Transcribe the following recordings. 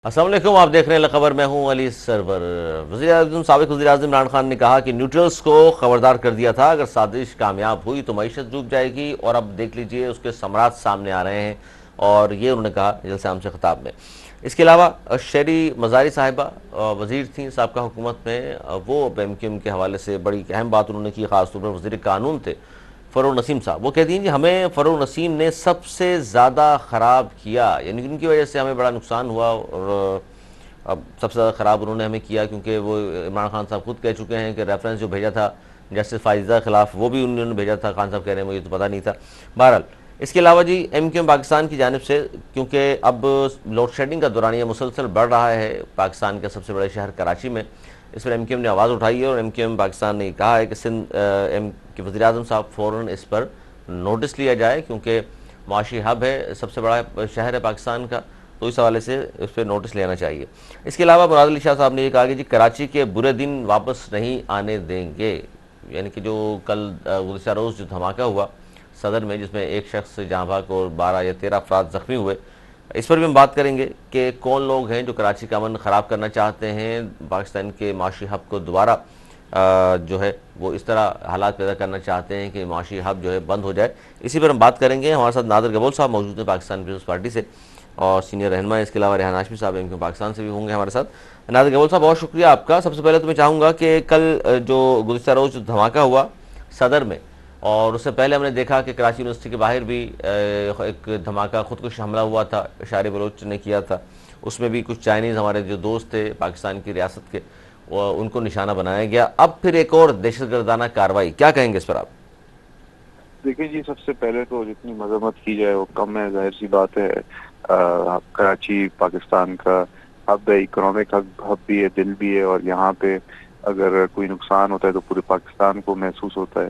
السلام علیکم، آپ دیکھ رہے ہیں خبر، میں ہوں علی سرور۔ سابق وزیر اعظم عمران خان نے کہا کہ نیوٹرلز کو خبردار کر دیا تھا اگر سازش کامیاب ہوئی تو معیشت ڈوب جائے گی، اور اب دیکھ لیجئے اس کے ثمرات سامنے آ رہے ہیں، اور یہ انہوں نے کہا جلسہ عام سے خطاب میں۔ اس کے علاوہ شہری مزاری صاحبہ وزیر تھیں سابقہ حکومت میں، وہ ایم کیو ایم کے حوالے سے بڑی اہم بات انہوں نے کی، خاص طور پر وزیر قانون تھے فروغ نسیم صاحب۔ وہ کہتی ہیں کہ ہمیں فروغ نسیم نے سب سے زیادہ خراب کیا، یعنی ان کی وجہ سے ہمیں بڑا نقصان ہوا، اور اب سب سے زیادہ خراب انہوں نے ہمیں کیا، کیونکہ وہ عمران خان صاحب خود کہہ چکے ہیں کہ ریفرنس جو بھیجا تھا جسٹس فائزہ کے خلاف وہ بھی انہوں نے بھیجا تھا۔ خان صاحب کہہ رہے ہیں مجھے تو پتہ نہیں تھا۔ بہرحال اس کے علاوہ جی ایم کیو ایم پاکستان کی جانب سے، کیونکہ اب لوڈ شیڈنگ کا دورانیہ مسلسل بڑھ رہا ہے پاکستان کے سب سے بڑے شہر کراچی میں، اس پر ایم کیو ایم نے آواز اٹھائی ہے، اور ایم کیو ایم پاکستان نے کہا ہے کہ سندھ کے وزیر اعظم صاحب فوراً اس پر نوٹس لیا جائے، کیونکہ معاشی ہب ہے، سب سے بڑا شہر ہے پاکستان کا، تو اس حوالے سے اس پہ نوٹس لینا چاہیے۔ اس کے علاوہ مراد علی شاہ صاحب نے یہ کہا کہ جی کراچی کے برے دن واپس نہیں آنے دیں گے، یعنی کہ جو کل گزشتہ روز جو دھماکہ ہوا صدر میں، جس میں ایک شخص جاں بحق اور 12 یا 13 افراد زخمی ہوئے، اس پر بھی ہم بات کریں گے کہ کون لوگ ہیں جو کراچی کا امن خراب کرنا چاہتے ہیں، پاکستان کے معاشی ہب کو دوبارہ جو ہے وہ اس طرح حالات پیدا کرنا چاہتے ہیں کہ معاشی ہب جو ہے بند ہو جائے۔ اسی پر ہم بات کریں گے۔ ہمارے ساتھ نادر گبول صاحب موجود ہیں پاکستان پیپلز پارٹی سے، اور سینئر رہنما، اس کے علاوہ ریحان ہاشمی صاحب ایم کیو پاکستان سے بھی ہوں گے ہمارے ساتھ۔ نادر گبول صاحب بہت شکریہ آپ کا۔ سب سے پہلے تو میں چاہوں گا کہ کل جو گزشتہ روز جو دھماکہ ہوا صدر میں، اور اس سے پہلے ہم نے دیکھا کہ کراچی یونیورسٹی کے باہر بھی ایک دھماکہ خودکش حملہ ہوا تھا، اشار بلوچ نے کیا تھا، اس میں بھی کچھ چائنیز ہمارے جو دوست تھے پاکستان کی ریاست کے، ان کو نشانہ بنایا گیا۔ اب پھر ایک اور دہشت گردانہ کارروائی، کیا کہیں گے اس پر آپ؟ دیکھیں جی، سب سے پہلے تو جتنی مذمت کی جائے وہ کم ہے، ظاہر سی بات ہے۔ کراچی پاکستان کا ہب ہے، اکنامک ہب بھی ہے، دل بھی ہے، اور یہاں پہ اگر کوئی نقصان ہوتا ہے تو پورے پاکستان کو محسوس ہوتا ہے۔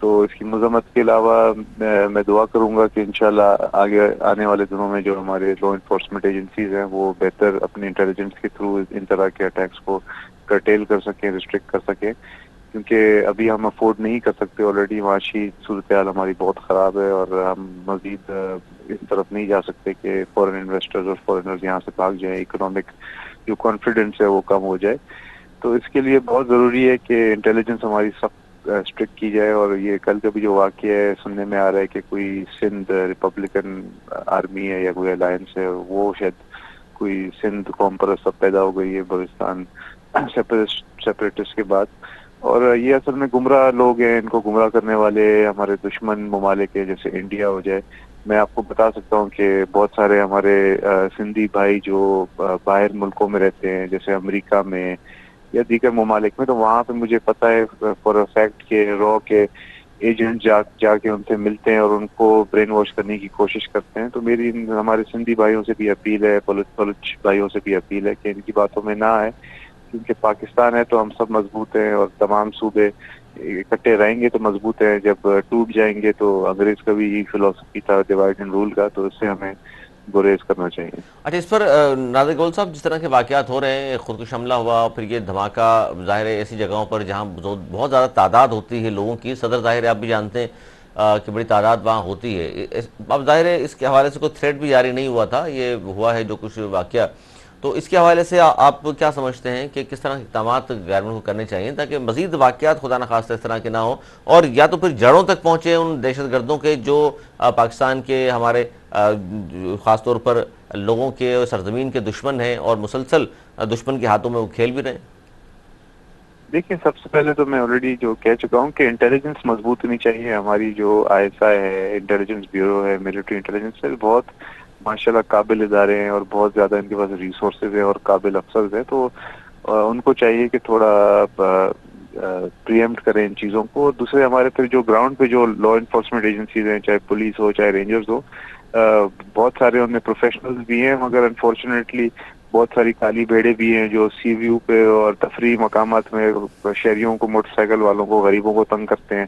تو اس کی مذمت کے علاوہ میں دعا کروں گا کہ انشاءاللہ آگے آنے والے دنوں میں جو ہمارے لا انفورسمنٹ ایجنسیز ہیں وہ بہتر اپنے انٹیلیجنس کے تھرو ان طرح کے اٹیکس کو کرٹیل کر سکیں، ریسٹرکٹ کر سکیں، کیونکہ ابھی ہم افورڈ نہیں کر سکتے۔ آلریڈی معاشی صورتحال ہماری بہت خراب ہے، اور ہم مزید اس طرف نہیں جا سکتے کہ فورن انویسٹرز اور فورنرز یہاں سے بھاگ جائیں، اکنامک جو کانفیڈنس ہے وہ کم ہو جائے۔ تو اس کے لیے بہت ضروری ہے کہ انٹیلیجنس ہماری سخت اسٹرکٹ کی جائے۔ اور یہ کل کا بھی جو واقعہ ہے، سننے میں آ رہا ہے کہ کوئی سندھ ریپبلکن آرمی ہے یا کوئی الائنس ہے، وہ شاید کوئی سندھ قوم پرست پیدا ہو گئی ہے بلوچستان سیپریٹسٹ کے بعد۔ اور یہ اصل میں گمراہ لوگ ہیں، ان کو گمراہ کرنے والے ہمارے دشمن ممالک ہیں، جیسے انڈیا ہو جائے۔ میں آپ کو بتا سکتا ہوں کہ بہت سارے ہمارے سندھی بھائی جو باہر ملکوں میں رہتے ہیں، جیسے امریکہ میں یا دیگر ممالک میں، تو وہاں پہ مجھے پتہ ہے فور فیکٹ کہ رو کے ایجنٹ جا کے ان سے ملتے ہیں اور ان کو برین واش کرنے کی کوشش کرتے ہیں۔ تو میری ہمارے سندھی بھائیوں سے بھی اپیل ہے، بلوچ بھائیوں سے بھی اپیل ہے کہ ان کی باتوں میں نہ آئے، کیونکہ پاکستان ہے تو ہم سب مضبوط ہیں، اور تمام صوبے اکٹھے رہیں گے تو مضبوط ہیں۔ جب ٹوٹ جائیں گے تو انگریز کا بھی یہی فلسفی تھا ڈیوائڈ اینڈ رول کا، تو اس سے ہمیں گریز کرنا چاہیے۔ اچھا، اس پر نادر گول صاحب، جس طرح کے واقعات ہو رہے ہیں، خودکش حملہ ہوا، پھر یہ دھماکہ، ظاہر ہے ایسی جگہوں پر جہاں بہت زیادہ تعداد ہوتی ہے لوگوں کی، صدر ظاہر ہے آپ بھی جانتے ہیں کہ بڑی تعداد وہاں ہوتی ہے۔ اب ظاہر ہے اس کے حوالے سے کوئی تھریٹ بھی جاری نہیں ہوا تھا، یہ ہوا ہے جو کچھ واقعہ، تو اس کے حوالے سے آپ کیا سمجھتے ہیں کہ کس طرح کے اقدامات گورنمنٹ کو کرنے چاہیے تاکہ مزید واقعات خدا نخواستہ اس طرح کے نہ ہوں، اور یا تو پھر جڑوں تک پہنچے ان دہشت گردوں کے جو پاکستان کے ہمارے خاص طور پر لوگوں کے سرزمین کے دشمن ہیں، اور مسلسل دشمن کے ہاتھوں میں وہ کھیل بھی رہے ہیں؟ دیکھیں، سب سے پہلے تو میں آلریڈی جو کہہ چکا ہوں کہ انٹیلیجنس مضبوط ہونی چاہیے۔ ہماری جو آئی ایس آئی ہے، انٹیلیجنس بیورو ہے، ملٹری انٹیلیجنس ہے، بہت ماشاءاللہ قابل ادارے ہیں، اور بہت زیادہ ان کے پاس ریسورسز ہیں اور قابل افسرز ہیں۔ تو ان کو چاہیے کہ تھوڑا پریمپٹ کریں ان چیزوں کو۔ اور دوسرے ہمارے پھر جو گراؤنڈ پہ جو لا انفورسمنٹ ایجنسیز ہیں، چاہے پولیس ہو چاہے رینجرز ہو، بہت سارے ان میں پروفیشنلز بھی ہیں، مگر انفارچونیٹلی بہت ساری کالی بھیڑیں بھی ہیں جو سی ویو پہ اور تفریح مقامات میں شہریوں کو، موٹر سائیکل والوں کو، غریبوں کو تنگ کرتے ہیں،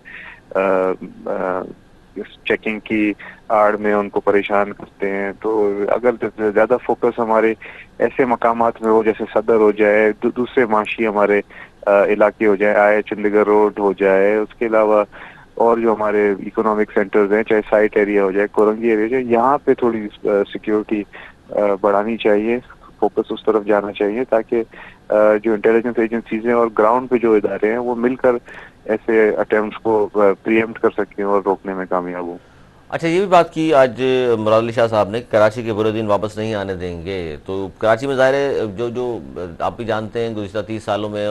چیکنگ کی آڑ میں ان کو پریشان کرتے ہیں۔ تو اگر زیادہ فوکس ہمارے ایسے مقامات میں ہو، جیسے صدر ہو جائے، دوسرے معاشی ہمارے علاقے ہو جائے، آئے چندی گڑھ روڈ ہو جائے، اس کے علاوہ اور جو ہمارے اکنامک سینٹرز ہیں، چاہے سائٹ ایریا ہو جائے، کورنگی ایریا ہو جائے، یہاں پہ تھوڑی سیکیورٹی بڑھانی چاہیے۔ फोकस उस तरफ जाना चाहिए ताकि जो इंटेलिजेंस एजेंसीज हैं और ग्राउंड पे जो इदारे हैं वो मिलकर ऐसे अटेम्प्ट्स को प्रीएम्प्ट कर सकें और रोकने में कामयाब हों। अच्छा, ये भी बात की आज मुराद अली शाह साहब ने, कराची के बुरे दिन वापस नहीं आने देंगे। तो कराची में ज़ाहिर है जो आप भी जानते हैं गुज़िश्ता 30 सालों में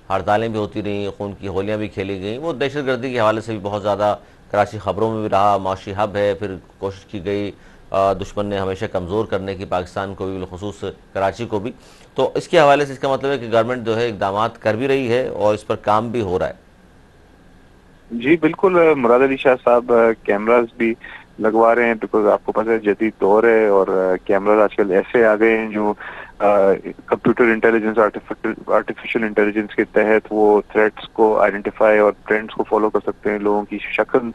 हड़तालें भी होती रहीं, खून की होलियां भी खेली गई, वो दहशत गर्दी के हवाले से भी बहुत ज़्यादा कराची ख़बरों में भी रहा, माशी हब है। फिर कोशिश की गई दुश्मन ने हमेशा कमज़ोर करने की पाकिस्तान को भी, बिलखुसूस कराची को भी। तो इसके हवाले से इसका मतलब है कि गवर्नमेंट जो है इक़दामात कर भी रही है और इस पर काम भी हो रहा है। जी बिल्कुल, मुराद अली शाह साहब कैमरास भी लगवा रहे हैं, बिकॉज आपको पता है जदीद दौर है और कैमरास आजकल ऐसे आ गए हैं जो कंप्यूटर इंटेलिजेंस, आर्टिफिशियल इंटेलिजेंस के तहत वो थ्रेट्स को आइडेंटिफाई और ट्रेंड्स को फॉलो कर सकते हैं। लोगों की शक्ल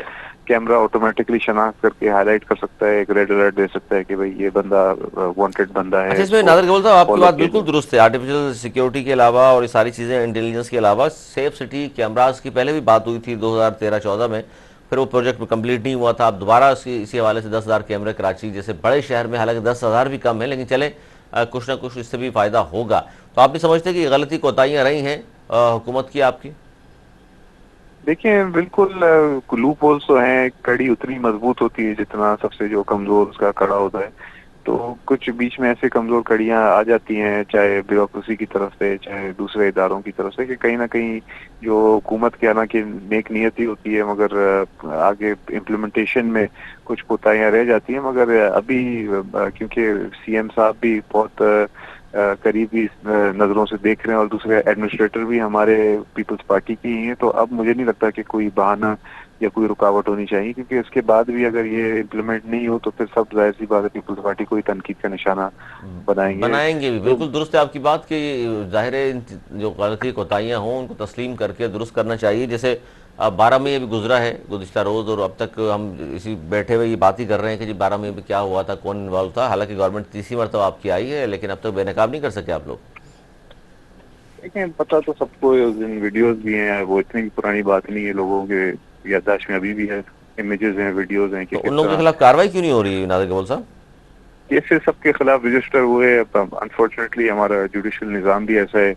कैमरा ऑटोमेटिकली शनाख्त करके हाईलाइट कर सकता है, एक रेड अलर्ट दे सकता है कि भाई ये बंदा वांटेड बंदा है। अच्छा, इसमें नादिर गौल साहब आपकी बात बिल्कुल दुरुस्त है। आर्टिफिशियल सिक्योरिटी के अलावा और ये सारी चीज़ें, इंटेलिजेंस के अलावा सेफ सिटी कैमरास की पहले भी बात हुई थी 2013-14 में, फिर वो प्रोजेक्ट कंप्लीट नहीं हुआ था। अब दोबारा इसी हवाले से 10,000 कैमरे कराची जैसे बड़े शहर में, हालांकि 10,000 भी कम है, लेकिन चले कुछ ना कुछ इससे भी फ़ायदा होगा। तो आप भी समझते हैं कि गलती कोताहियाँ रही हैं हुकूमत की आपकी? देखिए बिल्कुल, लूप होल्स तो हैं, कड़ी उतनी मजबूत होती है जितना सबसे जो कमजोर उसका कड़ा होता है। तो कुछ बीच में ऐसे कमजोर कड़ियां आ जाती हैं, चाहे ब्यूरोक्रेसी की तरफ से चाहे दूसरे इदारों की तरफ से, कि कहीं ना कहीं जो हुकूमत के आना की नेक नियति होती है मगर आगे इम्प्लीमेंटेशन में कुछ कोताहियां रह जाती हैं। मगर अभी क्योंकि सीएम साहब भी बहुत करीबी नजरों से देख रहे हैं और दूसरे एडमिनिस्ट्रेटर भी हमारे पीपल्स पार्टी की ही हैं, तो अब मुझे नहीं लगता कि कोई बहाना या कोई रुकावट होनी चाहिए, क्योंकि इसके बाद भी अगर ये इम्प्लीमेंट नहीं हो तो फिर सब जाहिर सी बात है पीपल्स पार्टी को ही तनकीद का निशाना बनाएंगे। बनाएंगे भी, तो बिल्कुल दुरुस्त है आपकी बात कि ज़ाहिर है जो गलती कोताहियाँ हों उनको तस्लीम करके दुरुस्त करना चाहिए। जैसे अब 12 मई अभी गुजरा है गुज़िश्ता रोज़, और अब तक हम इसी बैठे हुए ये बात ही कर रहे हैं कि जी 12 मई में क्या हुआ था, कौन इन्वॉल्व था। हालांकि गवर्नमेंट तीसरी मरतबा आपकी आई है, लेकिन अब तक बेनकाब नहीं कर सके आप लोग। देखें, पता तो सबको है, उस दिन वीडियोस भी हैं, वो इतनी भी पुरानी बात नहीं है, लोगों के याददाश्त में अभी भी है, इमेजेस हैं, वीडियोस हैं कि तो किस उन लोगों के तरह खिलाफ कार्रवाई क्यों नहीं हो रही नादिर गौल साहब? केसेस सबके खिलाफ रजिस्टर हुए। अनफॉर्चुनेटली हमारा जुडिशल निज़ाम भी ऐसा है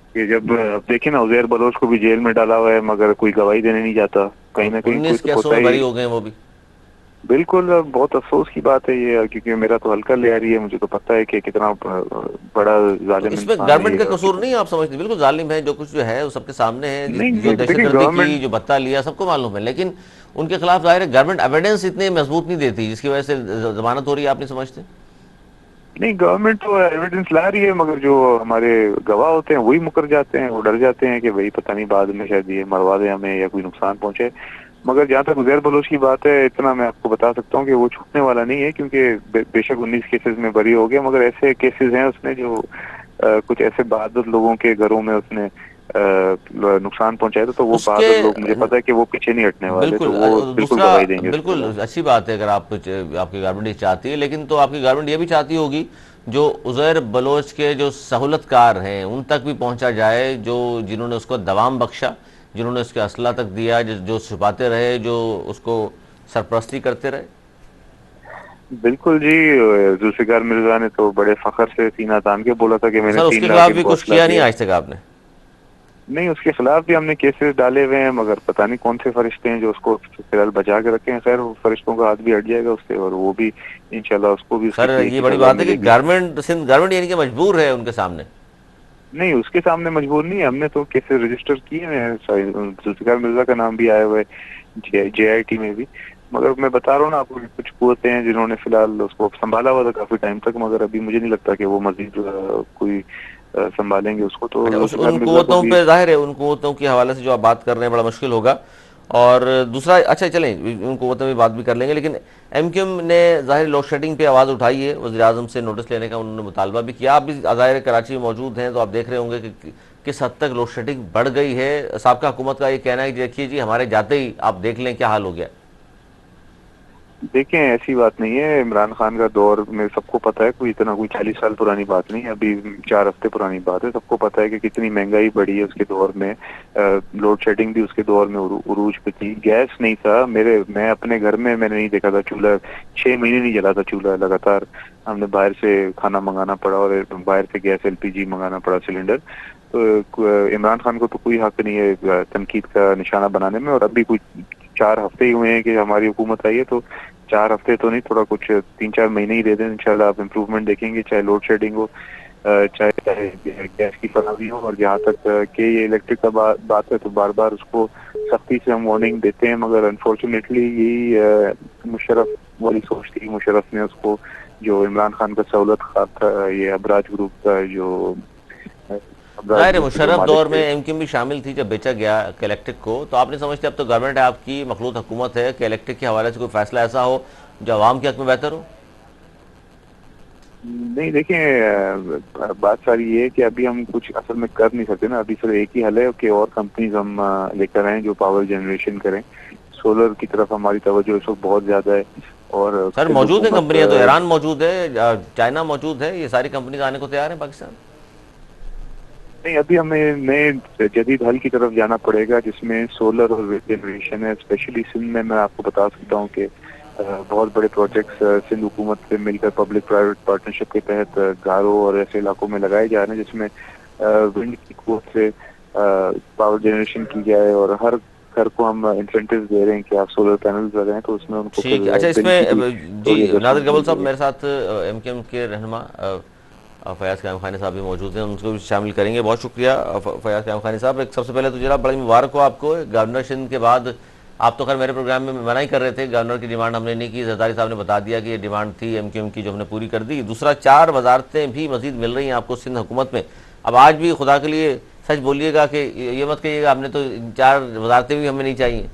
कि जब अब देखिए ना, उज़ैर बलोच को भी जेल में डाला हुआ है मगर कोई गवाही देने नहीं जाता। कहीं ना कहीं कोई 19 तो केसों होता में ही। बरी हो गए वो भी। बिल्कुल, बहुत अफसोस की बात है ये, क्योंकि मेरा तो हल्का ले आ रही है, मुझे तो पता है कि कितना बड़ा तो जालिम इसमें इंसान है गवर्नमेंट ये। का कसूर नहीं है आप समझते? बिल्कुल जालिम है, जो कुछ जो है वो सबके सामने है, नहीं जो नहीं, देखिए दहशतगर्दी की, गवर्नमेंट, जो भत्ता लिया, सबको मालूम है। लेकिन उनके खिलाफ जाहिर है गवर्नमेंट एविडेंस इतने मजबूत नहीं देती, जिसकी वजह से जमानत हो रही है। आप नहीं समझते? नहीं गवर्नमेंट तो एविडेंस ला रही है मगर जो हमारे गवाह होते हैं वही मुकर जाते हैं, वो डर जाते हैं कि भाई पता नहीं बाद में शायद ये मरवा दे हमें या कोई नुकसान पहुंचे। मगर जहाँ तक उज़ैर बलोच की बात है, इतना मैं आपको बता सकता हूँ कि वो छूटने वाला नहीं है, क्योंकि बेशक 19 केसेस में बरी हो गया, मगर ऐसे केसेस हैं उसने जो कुछ ऐसे बहादुर लोगों के घरों में उसने नुकसान पहुंचाया था, तो वो उसके बहादुर लोग, मुझे पता है कि वो पीछे नहीं हटने वाले, तो बिल्कुल वो बिल्कुल दूसरा, गवाही देंगे उसके बिल्कुल खिलाफ। अच्छी बात है अगर आपकी गवर्नमेंट ये चाहती है, लेकिन तो आपकी गवर्नमेंट ये भी चाहती होगी जो उज़ैर बलोच के जो सहूलतकार हैं उन तक भी पहुंचा जाए, जो जिन्होंने उसको दवाम बख्शा, जिन्होंने उसके असला तक दिया, जो छुपाते रहे, जो उसको सरपरस्ती करते रहे। बिल्कुल जी, जुल्फिकार मिर्जा ने तो बड़े फख्र से सीना तान के बोला था कि तो मैंने सर 3 उसके लाख खिलाफ भी इनको कुछ असला किया नहीं दिया। आज तक आपने? नहीं, उसके खिलाफ भी हमने केसेस डाले हुए हैं, मगर पता नहीं कौन से फरिश्ते हैं जो उसको फिलहाल बचा के रखे हैं। खैर वो फरिश्तों का हाथ भी हट जाएगा उससे, और वो भी इंशाल्लाह उसको भी उसकी सर ये की बड़ी सजा बात है कि मिलेगी। गवर्नमेंट, सिंध गवर्नमेंट यानी कि मजबूर है उनके सामने। नहीं, उसके सामने मजबूर नहीं है, हमने तो केसेस रजिस्टर किए हैं, जुल्फिकार मिर्जा का नाम भी आया हुआ है JIT में भी। मगर मैं बता रहा हूँ ना आपको, कुछ कुव्वतें हैं जिन्होंने फिलहाल उसको संभाला हुआ था काफी टाइम तक, मगर अभी मुझे नहीं लगता कि वो मजीद कोई संभालेंगे उसको। तो अच्छा, उस जुल्फिकार उन मिर्जा को कुव्वतों भी। पे जाहिर है, उन कुव्वतों के हवाले से जो आप बात कर रहे हैं बड़ा मुश्किल होगा। और दूसरा, अच्छा चलें उन कुव्वतों में बात भी कर लेंगे, लेकिन MQM ने जाहिर लोड शेडिंग पे आवाज़ उठाई है, वज़ीर आज़म से नोटिस लेने का उन्होंने मुतालबा भी किया। आप भी ज़ाहिर कराची में मौजूद हैं तो आप देख रहे होंगे कि किस हद तक लोड शेडिंग बढ़ गई है। साबका हुकूमत का ये कहना है कि देखिए जी हमारे जाते ही आप देख लें क्या हाल हो गया। देखें ऐसी बात नहीं है, इमरान खान का दौर में सबको पता है, कोई 40 साल पुरानी बात नहीं है, अभी 4 हफ्ते पुरानी बात है। सबको पता है कि कितनी महंगाई बढ़ी है उसके दौर में, लोड शेडिंग भी उसके दौर में उरूज पे थी, गैस नहीं था। मैं अपने घर में मैंने नहीं देखा था चूल्हा, 6 महीने नहीं जला था चूल्हा लगातार, हमने बाहर से खाना मंगाना पड़ा और बाहर से गैस LPG मंगाना पड़ा सिलेंडर। तो इमरान खान को तो कोई हक नहीं है तनकीद का निशाना बनाने में। और अभी कुछ 4 हफ्ते ही हुए हैं कि हमारी हुकूमत आई है, तो 4 हफ्ते तो नहीं, थोड़ा कुछ 3-4 महीने ही दे दें, इंशाल्लाह आप इम्प्रूवमेंट देखेंगे, चाहे लोड शेडिंग हो, चाहे गैस की फराहमी हो। और जहाँ तक कि ये इलेक्ट्रिक का बात है, तो बार बार उसको सख्ती से हम वार्निंग देते हैं, मगर अनफॉर्चुनेटली यही मुशर्रफ वाली सोच थी। मुशर्रफ ने उसको, जो इमरान खान का सहूलत खा था, ये अबराज ग्रुप का जो जाहिर मुशर्रफ दौर में MQM भी शामिल थी जब बेचा गया इलेक्ट्रिक को, तो आप नहीं समझते अब तो गवर्नमेंट है आपकी, मखलूत हुकूमत है, कि इलेक्ट्रिक के हवाले से कोई फैसला ऐसा हो जो आवाम के हक में बेहतर हो? नहीं, देखें बात सारी ये है कि अभी हम कुछ असल में कर नहीं सकते ना। अभी सिर्फ एक ही हल है कि और कंपनीज हम लेकर आए जो पावर जनरेशन करें। सोलर की तरफ हमारी तवज्जो इस वक्त बहुत ज्यादा है। और सर मौजूद है कंपनियां, तो ईरान मौजूद है, चाइना मौजूद है, ये सारी कंपनीज आने को तैयार है पाकिस्तान? नहीं, अभी हमें नए जदीद हल की तरफ जाना पड़ेगा जिसमें सोलर और विंड जनरेशन है। स्पेशली सिंध में मैं आपको बता सकता हूँ कि बहुत बड़े प्रोजेक्ट्स सिंध हुकूमत से मिलकर पब्लिक प्राइवेट पार्टनरशिप के तहत गारो और ऐसे इलाकों में लगाए जा रहे हैं, जिसमें विंड की कुवत से पावर जनरेशन की जाए और हर घर को हम इंसेंटिव दे रहे हैं कि आप सोलर पैनल्स लगाएं, तो उसमें उनको ठीक है। अच्छा, इसमें जी नादिर गबल साहब मेरे साथ MQM के रहनुमा फयाज क़याम खानी साहब भी मौजूद हैं, उनको भी शामिल करेंगे। बहुत शुक्रिया फयाज क़याम खानी साहब। एक सबसे पहले तो जनाब बड़ी मुबारक हो आपको, गवर्नर सिंध के बाद आप तो खैर मेरे प्रोग्राम में मना ही कर रहे थे, गवर्नर की डिमांड हमने नहीं की, जरदारी साहब ने बता दिया कि ये डिमांड थी MQM की जो हमने पूरी कर दी। दूसरा, 4 वजारतें भी मजीद मिल रही हैं आपको सिंध हुकूमत में। अब आज भी खुदा के लिए सच बोलिएगा कि ये मत कहिएगा हमने तो 4 वजारतें भी हमें नहीं चाहिए।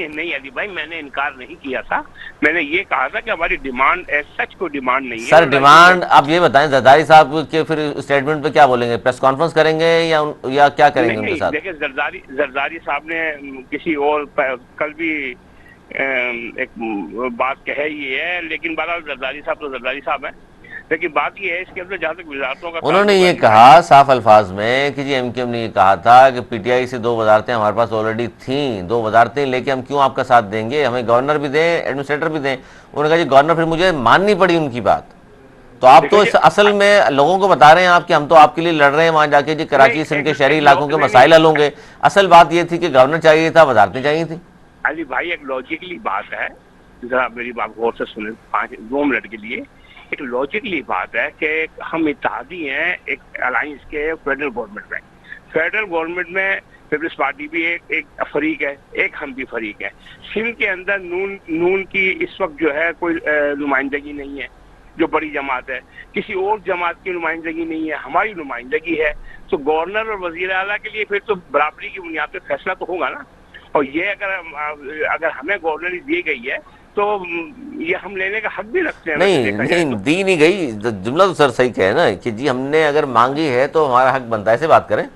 नहीं अली भाई, मैंने इनकार नहीं किया था, मैंने ये कहा था कि हमारी डिमांड सच को डिमांड नहीं है। सर डिमांड आप ये बताएं, जरदारी साहब के फिर स्टेटमेंट पे क्या बोलेंगे, प्रेस कॉन्फ्रेंस करेंगे या क्या करेंगे उनके साथ? देखिए, जरदारी साहब ने किसी और कल भी एक बात कही ही है, लेकिन बहरहाल जरदारी साहब तो जरदारी साहब हैं। लेकिन बात ये है इसके अंदर जहाँ तक वजारतों का, उन्होंने ये कहा साफ अल्फाज में कि जी MQM ने ये कहा था कि PTI से 2 वजारतें हमारे पास ऑलरेडी थीं, 2 वजारतें लेके हम क्यों आपका साथ देंगे, हमें गवर्नर भी दें, एडमिनिस्ट्रेटर भी दें। उन्होंने कहा जी गवर्नर, फिर मुझे माननी पड़ी उनकी बात। तो आप तो असल में लोगों को बता रहे हैं आप कि हम तो आपके लिए लड़ रहे हैं वहां जाके जी, कराची सिंध के शहरी इलाकों के मसाइल हल होंगे। असल बात ये थी कि गवर्नर चाहिए था, वजारतें चाहिए थी। अली भाई एक लॉजिकली बात है, जरा मेरी बात गौर से सुने 2 मिनट के लिए। एक लॉजिकली बात है कि हम इत्तेहादी हैं एक अलायंस के फेडरल गवर्नमेंट में। फेडरल गवर्नमेंट में पीपल्स पार्टी भी एक फरीक है, एक हम भी फरीक है। सिंध के अंदर नून की इस वक्त जो है कोई नुमाइंदगी नहीं है, जो बड़ी जमात है, किसी और जमात की नुमाइंदगी नहीं है, हमारी नुमाइंदगी है। तो गवर्नर और वजीर आला के लिए फिर तो बराबरी की बुनियाद पर फैसला तो होगा ना। और ये अगर हमें गवर्नरी दी गई है तो ये हम लेने का हक भी रखते हैं। नहीं दी नहीं गई, जुमला तो सर सही कहे ना कि जी हमने अगर मांगी है तो हमारा हक बनता है, ऐसे बात करें।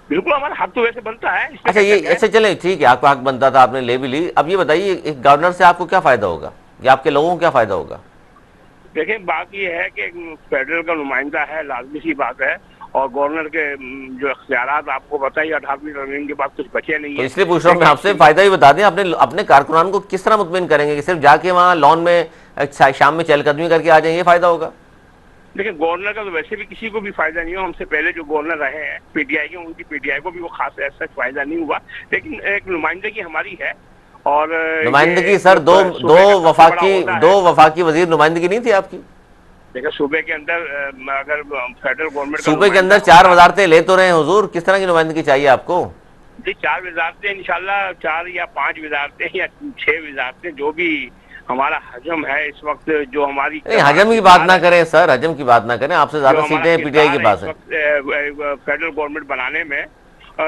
बिल्कुल हमारा हक तो वैसे बनता है। अच्छा, ये ऐसे चले, ठीक है, आपका हक बनता था, आपने ले भी ली। अब ये बताइए एक गवर्नर से आपको क्या फायदा होगा या आपके लोगों को क्या फायदा होगा? देखिए, बात ये है कि फेडरल का नुमाइंदा है, लाजमी सी बात है, और गवर्नर के जो इख्तियारात आपको पता ही 18वीं तरमीम के बाद कुछ बचे नहीं है। तो इसलिए पूछ रहा हूँ मैं आपसे, फायदा ही बता दें। अपने कारकुनान को किस तरह मुतमिन करेंगे कि सिर्फ जाके वहाँ लॉन में शाम में चहलकदमी करके आ जाए, ये फायदा होगा? देखिए, गवर्नर का तो वैसे भी किसी को भी फायदा नहीं हुआ। हमसे पहले जो गवर्नर रहे हैं PTI के, उनकी PTI को भी वो खास ऐसा फायदा नहीं हुआ, लेकिन एक नुमाइंदगी हमारी है। और नुमाइंदगी सर दो वफाकी वजीर नुमाइंदगी नहीं थी आपकी? देखिए, सूबे के अंदर अगर फेडरल गवर्नमेंट सूबे के अंदर 4 वजारतें ले तो रहे हैं हुजूर, किस तरह की नुमाइंदगी चाहिए आपको? जी 4 वजारतें इंशाल्लाह, 4 या 5 वजारतें या 6 वजारतें, जो भी हमारा हजम है इस वक्त, जो हमारी हजम की बात ना करें सर, हजम की बात ना करें, आपसे ज्यादा सीटें PTI के पास है। फेडरल गवर्नमेंट बनाने में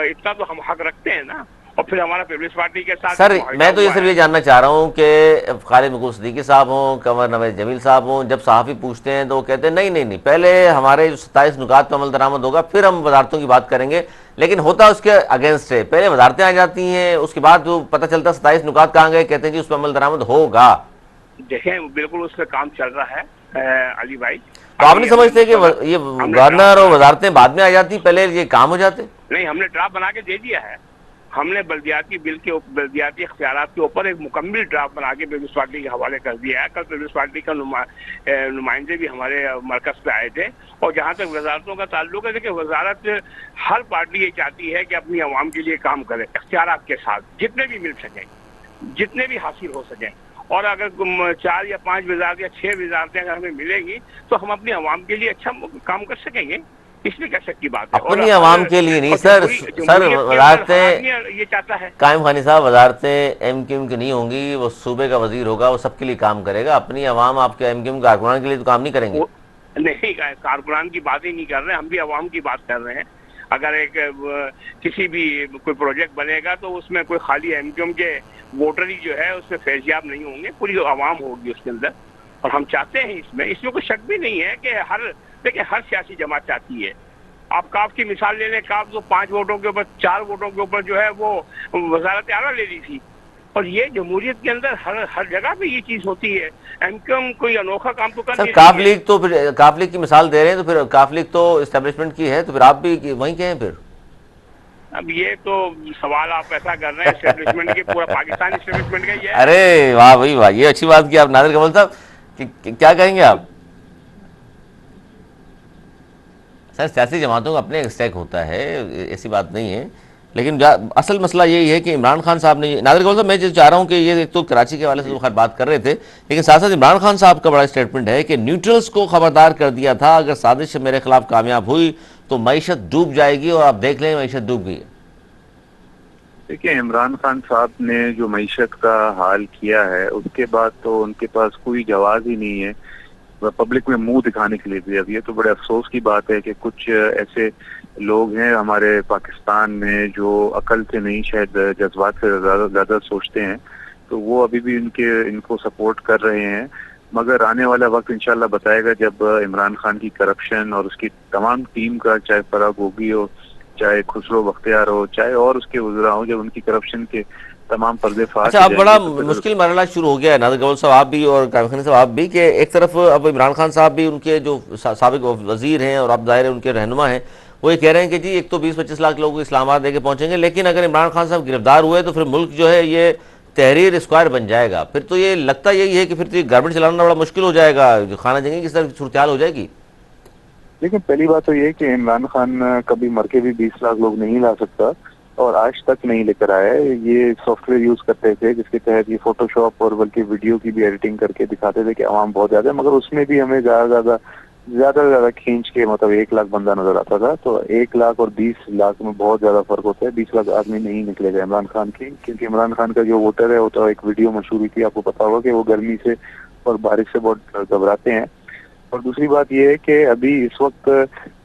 इतना तो हम हक रखते हैं ना। और फिर हमारा पीपल्स पार्टी के साथ सर मैं तो ये सिर्फ ये जानना चाह रहा हूँ कि खालिद मकबूल सिद्दीकी साहब हों, कंवर नवाज जमील साहब हों, जब सहाफ़ी पूछते हैं तो वो कहते हैं नहीं, पहले हमारे जो 27 नुकात पर अमल दरामद होगा, फिर हम वजारतों की बात करेंगे। लेकिन होता उसके अगेंस्ट है, पहले वजारतें आ जाती हैं, उसके बाद जो पता चलता 27 नुकात कहाँ गए, कहते हैं जी उस पर अमल दरामद होगा। देखें बिल्कुल उस पर काम चल रहा है अली भाई। तो आप नहीं समझते कि ये गवर्नर और वजारतें बाद में आ जाती, पहले ये काम हो जाते? नहीं, हमने ड्राफ्ट बना के दे दिया है। हमने बल्दियाती बिल के बल्दियाती इख्तियारात के ऊपर एक मुकम्मल ड्राफ्ट बना के पीपल्स पार्टी के हवाले कर दिया है। कल पीपल्स पार्टी का नुमाइंदे भी हमारे मरकज पे आए थे। और जहाँ तक वजारतों का ताल्लुक है, देखिए वजारत हर पार्टी ये चाहती है कि अपनी आवाम के लिए काम करे इख्तियारात के साथ, जितने भी मिल सकें, जितने भी हासिल हो सकें। और अगर 4 या 5 वजारत या 6 वजारतें अगर हमें मिलेंगी तो हम अपनी आवाम के लिए अच्छा काम कर सकेंगे। इसमें क्या शक की बात है? अपनी आवाम के लिए नहीं सर, वजारतें ये चाहता है कायम खानी साहब, वजारतें एमक्यूएम की नहीं होंगी, वो सूबे का वजीर होगा, वो सबके लिए काम करेगा। अपनी आवाम आपके एमक्यूएम कारकुनान के लिए तो काम नहीं करेंगे। नहीं, कारकुनान की बात ही नहीं कर रहे, हम भी आवाम की बात कर रहे हैं। अगर एक किसी भी कोई प्रोजेक्ट बनेगा तो उसमें कोई खाली एमक्यूएम के वोटर ही जो है उसमें फैजियाब नहीं होंगे, पूरी आवाम होगी उसके अंदर। और हम चाहते हैं इसमें कोई शक भी नहीं है कि देखिए हर सियासी जमात चाहती है। आप काफ की मिसाल ले लें, काफ तो 5 वोटों के ऊपर 4 वोटों के ऊपर जो है वो वजारत आला ले ली थी। और ये जमहूरियत के अंदर हर जगह पे ये चीज होती है। एमक्यूएम कोई अनोखा काम तो कर सर, काफ लीग तो फिर काफ लीग की मिसाल दे रहे हैं, तो फिर काफ लीग तो एस्टेब्लिशमेंट की है, तो फिर आप भी वहीं के हैं फिर। अब ये तो सवाल आप ऐसा कर रहे हैं, एस्टेब्लिशमेंट के पूरा पाकिस्तान एस्टेब्लिशमेंट का ही है। अरे वाह भाई वाह, ये अच्छी बात की आप नादिर कमल साहब, क्या कहेंगे आप? सर, सियासी जमातों का अपने स्टेक होता है, ऐसी बात नहीं है, लेकिन असल मसला यही है कि इमरान खान साहब ने, नादिर कमल साहब मैं जो चाह रहा हूँ कि ये एक तो कराची के हवाले से तो खैर बात कर रहे थे, लेकिन साथ साथ इमरान खान साहब का बड़ा स्टेटमेंट है कि न्यूट्रल्स को खबरदार कर दिया था, अगर साजिश मेरे खिलाफ कामयाब हुई तो मईशत डूब जाएगी, और आप देख लें मईशत डूब गई है। देखिए, इमरान खान साहब ने जो मईशत का हाल किया है उसके बाद तो उनके पास कोई जवाब ही नहीं है पब्लिक में मुंह दिखाने के लिए भी। अब ये तो बड़े अफसोस की बात है कि कुछ ऐसे लोग हैं हमारे पाकिस्तान में जो अकल से नहीं, शायद जज्बात से ज्यादा सोचते हैं, तो वो अभी भी इनको सपोर्ट कर रहे हैं। मगर आने वाला वक्त इंशाल्लाह बताएगा जब इमरान खान की करप्शन और उसकी तमाम टीम का, चाहे फराग होगी हो, चाहे खुसरो बख्तियार हो, चाहे और उसके वज़रा हो, जब उनकी करप्शन के तमाम पर्दे फाश। अच्छा, अब बड़ा मुश्किल मरहला शुरू हो गया है नादिर कमल साहब, आप भी और कायम खान साहब आप भी, कि एक तरफ अब इमरान खान साहब भी, उनके जो साबिक वजीर हैं और अब ज़ाहिर है उनके रहनुमा हैं, वो ये कह रहे हैं कि जी एक तो 20-25 लाख लोग इस्लामाबाद लेके पहुंचेंगे, लेकिन अगर इमरान खान साहब गिरफ्तार हुए तो फिर मुल्क जो है ये तहरीर स्क्वायर बन जाएगा। फिर तो ये लगता यही है कि फिर तो गवर्नमेंट चलाना बड़ा मुश्किल हो जाएगा, जो खाना जंगी किस तरह की सूरत हाल हो जाएगी। लेकिन पहली बात तो ये कि इमरान खान कभी मर के भी 20 लाख लोग नहीं ला सकता, और आज तक नहीं लेकर आया है। ये सॉफ्टवेयर यूज करते थे जिसके तहत ये फोटोशॉप और बल्कि वीडियो की भी एडिटिंग करके दिखाते थे कि आवाम बहुत ज्यादा है, मगर उसमें भी हमें ज्यादा खींच के मतलब 1 लाख बंदा नजर आता था। तो 1 लाख और 20 लाख में बहुत ज्यादा फर्क होता है। 20 लाख आदमी नहीं निकलेगा इमरान खान की, क्योंकि इमरान खान का जो वोटर है वो तो एक वीडियो मशहूर हुई थी, आपको पता होगा कि वो गर्मी से और बारिश से बहुत घबराते हैं। और दूसरी बात ये है कि अभी इस वक्त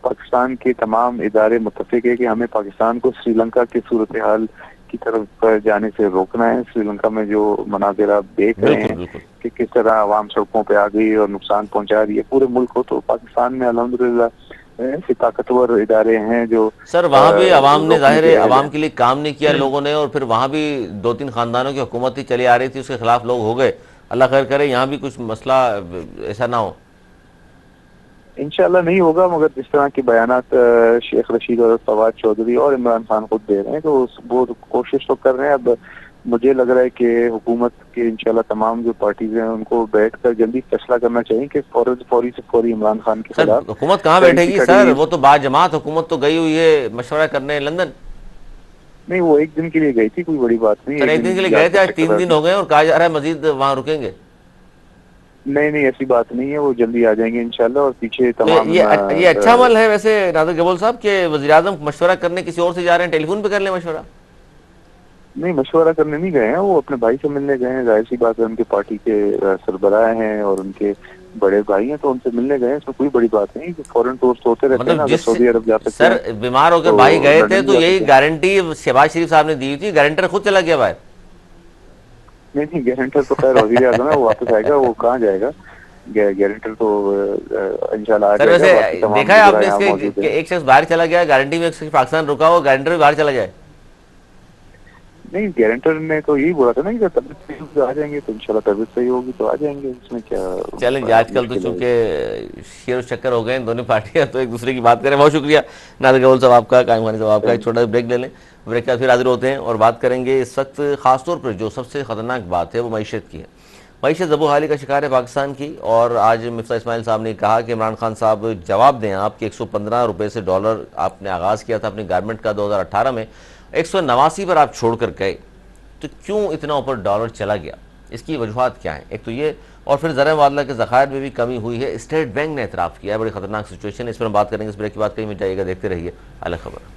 पाकिस्तान के तमाम इदारे मुत्तफिक है कि हमें पाकिस्तान को श्रीलंका की सूरत हाल की तरफ जाने से रोकना है। श्रीलंका में जो मनाज़िर आप देख रहे हैं कि किस तरह आवाम सड़कों पे आ गई और नुकसान पहुंचा रही है पूरे मुल्क को, तो पाकिस्तान में अल्हम्दुलिल्लाह ऐसे ताकतवर इदारे हैं जो सर वहाँ भी आवाम ने ज़ाहिर है आवाम के लिए काम नहीं किया लोगों ने, और फिर वहाँ भी 2-3 खानदानों की हुकूमत ही चली आ रही थी, उसके खिलाफ लोग हो गए। अल्लाह खैर करे यहाँ भी कुछ मसला ऐसा ना हो। इंशाल्लाह नहीं होगा, मगर जिस तरह के बयानात शेख रशीद और फवाद चौधरी और इमरान खान खुद दे रहे हैं तो वो कोशिश तो कर रहे हैं। अब मुझे लग रहा है कि हुकूमत के इंशाल्लाह तमाम जो पार्टीज हैं उनको बैठकर जल्दी फैसला करना चाहिए कि फौरी इमरान खान के खिलाफ। हुकूमत कहाँ बैठेगी सर, वो तो बाजमात हुकूमत तो गई हुई है मशवरा करने लंदन। नहीं, वो एक दिन के लिए गई थी, कोई बड़ी बात नहीं। एक दिन के लिए गए थे, आज 3 दिन हो गए और कहा जा रहा है मजीद वहाँ रुकेंगे। नहीं, ऐसी बात नहीं है, वो जल्दी आ जाएंगे इंशाल्लाह। और पीछे तमाम ये अच्छा अमल है वैसे नादिर कबूल साहब के वज़ीर-ए-आज़म मशवरा करने किसी और से जा रहे हैं, टेलीफोन पे कर लें मशवरा। नहीं, मशवरा करने नहीं गए हैं, वो अपने भाई से मिलने गए हैं। जाहिर सी बात है, उनके पार्टी के सरबराह हैं और उनके बड़े भाई हैं, तो उनसे मिलने गए हैं। इसमें कोई बड़ी बात नहीं कि फॉरेन टूर्स होते रहते हैं ना, सऊदी अरब जा सकते हैं। सर बीमार होकर भाई गए थे तो यही गारंटी शहबाज शरीफ साहब ने दी थी, गारंटर खुद चला गया बाहर। नहीं, गारंटर तो खैर वज़ीर-ए-आज़म है, वो वापस आएगा, वो कहाँ जाएगा, गारंटर तो इंशाल्लाह आ जाएगा। वैसे देखा है आपने इसके एक शख्स बाहर चला गया, गारंटी में एक शख्स पाकिस्तान रुका हो, गारंटर भी बाहर चला जाए। नहीं, गारंटर ने तो यही बोला था ना कि तबीयत सही होगी आ जाएंगे, तो इंशाल्लाह तबीयत सही होगी तो आ जाएंगे, इसमें क्या। चलेंगे, आजकल तो चूंकि शेर चक्कर हो गए हैं दोनों पार्टियां, तो एक दूसरे की बात करें। बहुत शुक्रिया नादिर गौल साहब आपका, कायम खानी साहब आपका। एक छोटा ब्रेक ले लें, ब्रेक के बाद फिर हाजिर होते हैं और बात करेंगे। इस वक्त खासतौर पर जो सबसे खतरनाक बात है वो मईशत की है। मईशत ज़बूहाली का शिकार है पाकिस्तान की, और आज मिफ्ता इस्माइल साहब ने कहा कि इमरान खान साहब जवाब दें आप कि 115 रुपये से डॉलर आपने आगाज़ किया था अपनी गारमेंट का 2018 में, 189 पर आप छोड़ कर गए, तो क्यों इतना ऊपर डॉलर चला गया, इसकी वजूहात क्या हैं? एक तो ये, और फिर ज़र मुबादला के ज़खायर में भी कमी हुई है, स्टेट बैंक ने एतराफ़ किया है, बड़ी खतरनाक सिचुएशन है। इस पर हम बात करेंगे। इस ब्रेक की बात कहीं में जाइएगा, देखते रहिए अल खबर।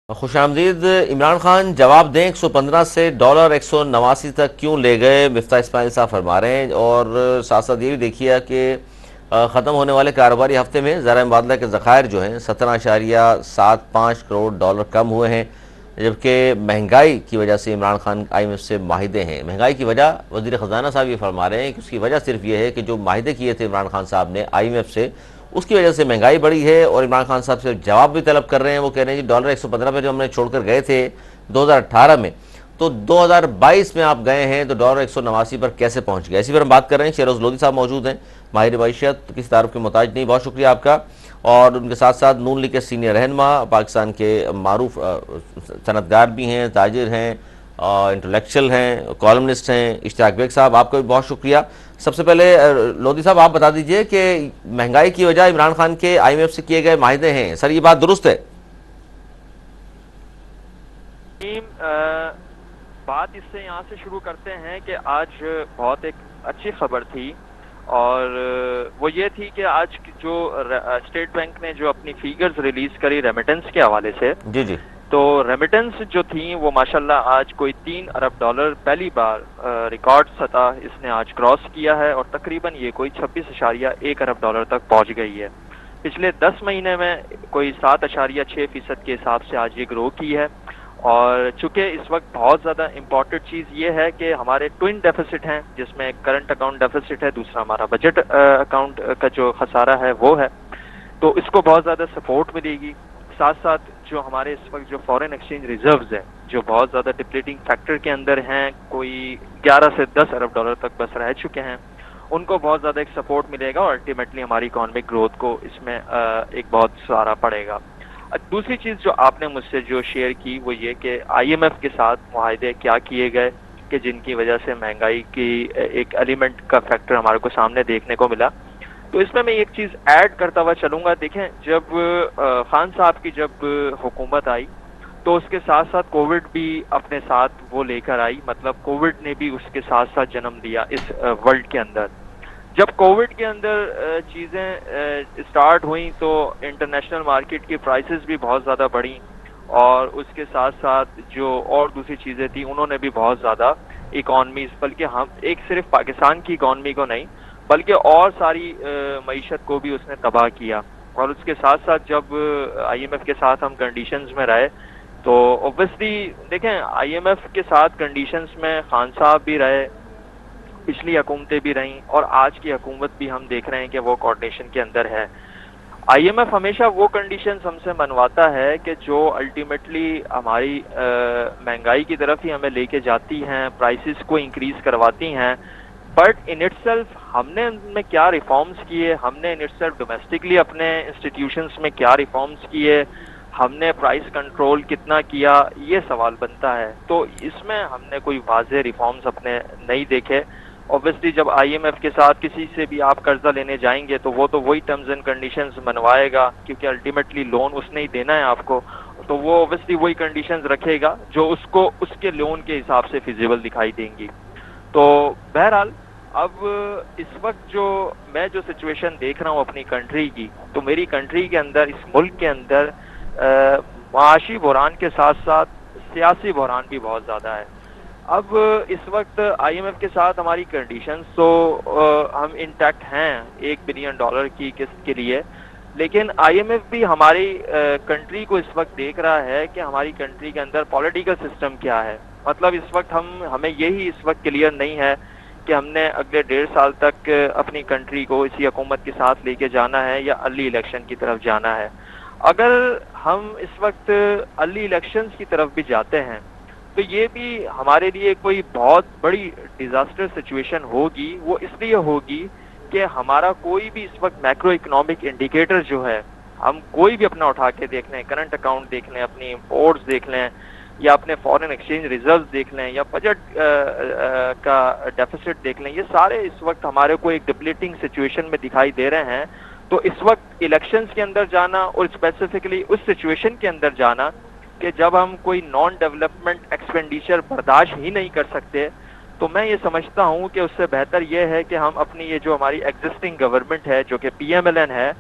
खुशामदीद। इमरान खान जवाब दें 115 से डॉलर 189 तक क्यों ले गए, मिफ्ता इस्माइल साहब फरमा रहे हैं। और साथ साथ ये भी देखिए कि ख़त्म होने वाले कारोबारी हफ्ते में ज़र मुबादला के ज़खायर जो हैं 17.75 करोड़ डॉलर कम हुए हैं, जबकि महंगाई की वजह से इमरान खान IMF से माहिदे हैं। महंगाई की वजह वज़ीर ख़जाना साहब ये फरमा रहे हैं कि उसकी वजह सिर्फ ये है कि जो माहिदे किए थे इमरान खान साहब ने IMF से, उसकी वजह से महंगाई बढ़ी है। और इमरान खान साहब से जवाब भी तलब कर रहे हैं। वो कह रहे हैं जी डॉलर 115 पर जो हमने छोड़कर गए थे 2018 में, तो 2022 में आप गए हैं तो डॉलर 189 पर कैसे पहुंच गए। इसी पर हम बात कर रहे हैं। शेरोज़ लोधी साहब मौजूद हैं, माहिर मईशत, किसी तारुफ के मोहताज नहीं। बहुत शुक्रिया आपका। और उनके साथ साथ नून लीग के सीनियर रहनुमा, पाकिस्तान के मारूफ सनतगार भी हैं, ताजिर हैं, इंटेलेक्चुअल हैं, कॉलमनिस्ट हैं, इश्तियाक बेग साहब, आपका भी बहुत शुक्रिया। सबसे पहले लोधी साहब आप बता दीजिए कि महंगाई की वजह इमरान खान के IMF से किए गए माहिदे हैं, सर ये बात दुरुस्त है? बात इससे यहाँ से शुरू करते हैं कि आज बहुत एक अच्छी खबर थी, और वो ये थी कि आज जो स्टेट बैंक ने जो अपनी फिगर्स रिलीज करी रेमिटेंस के हवाले से, जी जी, तो रेमिटेंस जो थी वो माशाल्लाह आज कोई 3 अरब डॉलर पहली बार रिकॉर्ड सतह इसने आज क्रॉस किया है, और तकरीबन ये कोई 26.1 अरब डॉलर तक पहुंच गई है। पिछले 10 महीने में कोई 7.6% के हिसाब से आज ये ग्रो की है। और चूंकि इस वक्त बहुत ज़्यादा इम्पॉर्टेंट चीज़ ये है कि हमारे ट्विन डेफिसिट हैं, जिसमें करंट अकाउंट डेफिसिट है, दूसरा हमारा बजट अकाउंट का जो खसारा है वो है, तो इसको बहुत ज़्यादा सपोर्ट मिलेगी। साथ साथ जो हमारे इस वक्त जो फॉरेन एक्सचेंज रिजर्व्स हैं जो बहुत ज़्यादा डिप्लीटिंग फैक्टर के अंदर हैं, कोई 11 से 10 अरब डॉलर तक बस रह चुके हैं, उनको बहुत ज़्यादा एक सपोर्ट मिलेगा और अल्टीमेटली हमारी इकोनॉमिक ग्रोथ को इसमें एक बहुत सहारा पड़ेगा। दूसरी चीज़ जो आपने मुझसे जो शेयर की वो ये कि IMF के साथ मुआहदे क्या किए गए कि जिनकी वजह से महंगाई की एक एलिमेंट का फैक्टर हमारे को सामने देखने को मिला। तो इसमें मैं एक चीज़ ऐड करता हुआ चलूँगा। देखें, जब खान साहब की जब हुकूमत आई तो उसके साथ साथ कोविड भी अपने साथ वो लेकर आई, मतलब कोविड ने भी उसके साथ साथ जन्म दिया इस वर्ल्ड के अंदर। जब कोविड के अंदर चीज़ें स्टार्ट हुई तो इंटरनेशनल मार्केट की प्राइसेस भी बहुत ज़्यादा बढ़ी, और उसके साथ साथ जो और दूसरी चीज़ें थी उन्होंने भी बहुत ज़्यादा इकॉनमीज, बल्कि हम एक सिर्फ पाकिस्तान की इकॉनमी को नहीं बल्कि और सारी मईशत को भी उसने तबाह किया। और उसके साथ साथ जब IMF के साथ हम कंडीशंस में रहे तो ऑब्वियसली देखें IMF के साथ कंडीशंस में खान साहब भी रहे, पिछली हुकूमतें भी रहीं, और आज की हुकूमत भी हम देख रहे हैं कि वो कोऑर्डिनेशन के अंदर है। IMF हमेशा वो कंडीशंस हमसे मनवाता है कि जो अल्टीमेटली हमारी महंगाई की तरफ ही हमें लेके जाती हैं, प्राइसेस को इंक्रीज करवाती हैं, बट इन इटसेल्फ हमने उनमें क्या रिफॉर्म्स किए, हमने इन इटसेल्फ डोमेस्टिकली अपने इंस्टीट्यूशंस में क्या रिफॉर्म्स किए, हमने प्राइस कंट्रोल कितना किया, ये सवाल बनता है। तो इसमें हमने कोई वाज़ेह रिफॉर्म्स अपने नहीं देखे। ऑब्वियसली जब IMF के साथ किसी से भी आप कर्जा लेने जाएंगे तो वो तो वही टर्म्स एंड कंडीशंस मनवाएगा, क्योंकि अल्टीमेटली लोन उसने ही देना है आपको, तो वो ऑब्वियसली वही कंडीशंस रखेगा जो उसको उसके लोन के हिसाब से फिजिबल दिखाई देंगी। तो बहरहाल अब इस वक्त जो मैं जो सिचुएशन देख रहा हूँ अपनी कंट्री की, तो मेरी कंट्री के अंदर, इस मुल्क के अंदर माशी बहरान के साथ साथ सियासी बहरान भी बहुत ज़्यादा है। अब इस वक्त IMF के साथ हमारी कंडीशंस तो हम इंटैक्ट हैं $1 बिलियन की किस्त के लिए, लेकिन IMF भी हमारी कंट्री को इस वक्त देख रहा है कि हमारी कंट्री के अंदर पॉलिटिकल सिस्टम क्या है। मतलब इस वक्त हमें यही इस वक्त क्लियर नहीं है कि हमने अगले 1.5 साल तक अपनी कंट्री को इसी हुकूमत के साथ लेके जाना है या अर्ली इलेक्शन की तरफ जाना है। اگر ہم اس وقت ارلی الیکشنز کی طرف بھی جاتے ہیں تو یہ بھی ہمارے لیے کوئی بہت بڑی ڈیزاسٹر سچویشن ہوگی. وہ اس لیے ہوگی کہ ہمارا کوئی بھی اس وقت میکرو اکنامک انڈیکیٹر جو ہے، ہم کوئی بھی اپنا اٹھا کے دیکھ لیں، کرنٹ اکاؤنٹ دیکھ لیں، اپنی امپورٹس دیکھ لیں، یا اپنے فارن ایکسچینج ریزروز دیکھ لیں، یا بجٹ کا ڈیفیسٹ دیکھ لیں، یہ سارے اس وقت ہمارے کو ایک ڈپلیٹنگ سچویشن میں دکھائی دے رہے ہیں. تو اس وقت الیکشنز کے اندر جانا اور اسپیسیفکلی اس سچویشن کے اندر جانا کہ جب ہم کوئی نان ڈیولپمنٹ ایکسپینڈیچر برداشت ہی نہیں کر سکتے، تو میں یہ سمجھتا ہوں کہ اس سے بہتر یہ ہے کہ ہم اپنی یہ جو ہماری ایگزسٹنگ گورنمنٹ ہے جو کہ پی ایم ایل این ہے،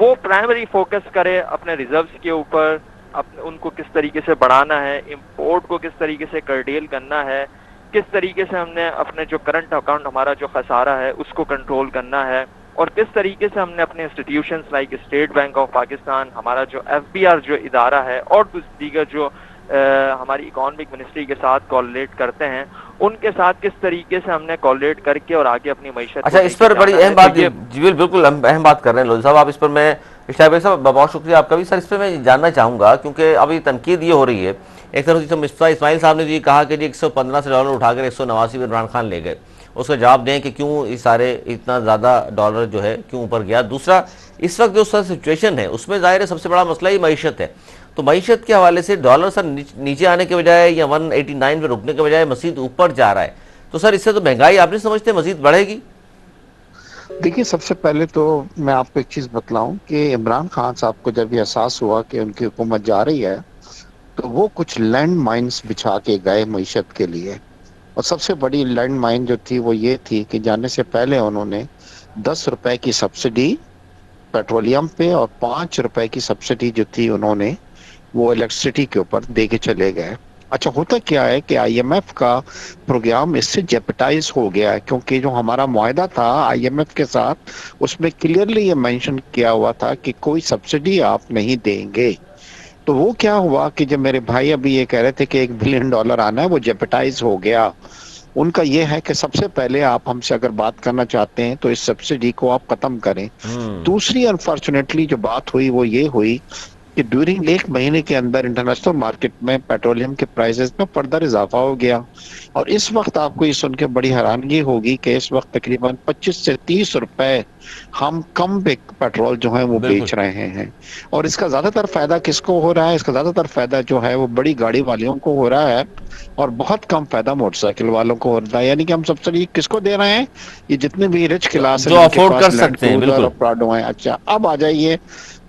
وہ پرائمری فوکس کرے اپنے ریزروز کے اوپر، ان کو کس طریقے سے بڑھانا ہے، امپورٹ کو کس طریقے سے کرڈیل کرنا ہے، کس طریقے سے ہم نے اپنے جو کرنٹ اکاؤنٹ ہمارا جو خسارہ ہے اس کو کنٹرول کرنا ہے، اور کس طریقے سے ہم نے اپنے institutions like state bank of Pakistan, ہمارا جو ایف بی آر جو ادارہ ہے، اور دیگر جو ہماری اکانومک منسٹری کے ساتھ کولیٹ کرتے ہیں، ان کے ساتھ کس طریقے سے ہم نے کولیٹ کر کے اور آگے اپنی معیشت. اچھا، اس پر بڑی اہم بات، جی بالکل اہم بات کر رہے ہیں لودھی صاحب آپ اس پر. میں اشتیاق بھائی صاحب بہت شکریہ آپ کا بھی. سر اس پہ میں جاننا چاہوں گا کیونکہ ابھی تنقید یہ ہو رہی ہے، ایک طرف سے مصطفیٰ اسماعیل صاحب نے یہ کہا کہ جی 115 سے ڈالر اٹھا کر 189 میں عمران خان لے گئے، اس کا جواب دیں کہ کیوں یہ سارے اتنا زیادہ ڈالر جو ہے کیوں اوپر گیا. دوسرا، اس وقت جو سچویشن ہے اس میں ظاہر ہے سب سے بڑا مسئلہ ہی معیشت ہے. تو معیشت کے حوالے سے ڈالر سر نیچے آنے کے بجائے یا 189 پہ رکنے کے بجائے مزید اوپر جا رہا ہے، تو سر اس سے تو مہنگائی آپ نہیں سمجھتے مزید بڑھے گی؟ دیکھیے، سب سے پہلے تو میں آپ کو ایک چیز بتلاؤں کہ عمران خان صاحب کو جب یہ احساس ہوا کہ ان کی حکومت جا رہی ہے تو وہ کچھ لینڈ مائنز بچھا کے گئے معیشت کے لیے. اور سب سے بڑی لینڈ مائن جو تھی وہ یہ تھی کہ جانے سے پہلے انہوں نے 10 روپے کی سبسڈی پیٹرولیم پہ اور 5 روپے کی سبسڈی جو تھی انہوں نے وہ الیکٹریسٹی کے اوپر دے کے چلے گئے. اچھا، ہوتا کیا ہے کہ آئی ایم ایف کا پروگرام اس سے جیپٹائز ہو گیا ہے، کیونکہ جو ہمارا معاہدہ تھا آئی ایم ایف کے ساتھ اس میں کلیئرلی یہ مینشن کیا ہوا تھا کہ کوئی سبسڈی آپ نہیں دیں گے. تو وہ کیا ہوا کہ جب میرے بھائی ابھی یہ کہہ رہے تھے کہ $1 بلین آنا ہے، وہ جیپٹائز ہو گیا. ان کا یہ ہے کہ سب سے پہلے آپ ہم سے اگر بات کرنا چاہتے ہیں تو اس سبسڈی کو آپ ختم کریں. دوسری انفارچونیٹلی جو بات ہوئی وہ یہ ہوئی کہ ڈیورنگ 1 مہینے کے اندر انٹرنیشنل مارکیٹ میں پیٹرولیم کے پرائسز میں فردر اضافہ ہو گیا. اور اس وقت آپ کو یہ سن کے بڑی حیرانگی ہوگی کہ اس وقت تقریباً 25 سے 30 روپے ہم کم پیٹرول جو ہے وہ بیچ رہے ہیں. اور اس کا زیادہ تر فائدہ کس کو ہو رہا ہے؟ اس کا زیادہ تر فائدہ جو ہے وہ بڑی گاڑی والوں کو ہو رہا ہے اور بہت کم فائدہ موٹر سائیکل والوں کو ہو رہا ہے. یعنی کہ ہم سبسڈی کس کو دے رہے ہیں؟ یہ جتنے بھی رچ کلاس جو افورڈ کر سکتے ہیں. بالکل. پراڈو ہیں. اچھا، اب آ جائیے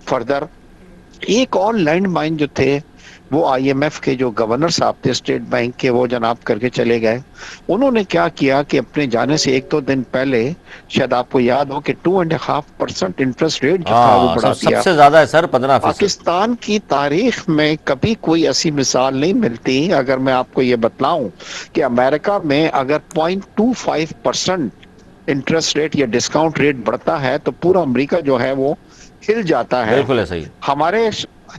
فردر. ایک اور لینڈ مائن جو تھے وہ آئی ایم ایف کے جو گورنر صاحب تھے اسٹیٹ بینک کے، وہ جناب کر کے چلے گئے. انہوں نے کیا کیا کہ اپنے جانے سے 1-2 دن پہلے، شاید آپ کو یاد ہو کہ 2.5% انٹرسٹ ریٹ جو تھا وہ بڑھا دیا. سب سے زیادہ ہے سر 15%. پاکستان کی تاریخ میں کبھی کوئی ایسی مثال نہیں ملتی. اگر میں آپ کو یہ بتلاؤں کہ امریکہ میں اگر 0.25% انٹرسٹ ریٹ یا ڈسکاؤنٹ ریٹ بڑھتا ہے تو پورا امریکہ جو ہے وہ ہل جاتا ہے. بالکل ایسا ہی. ہمارے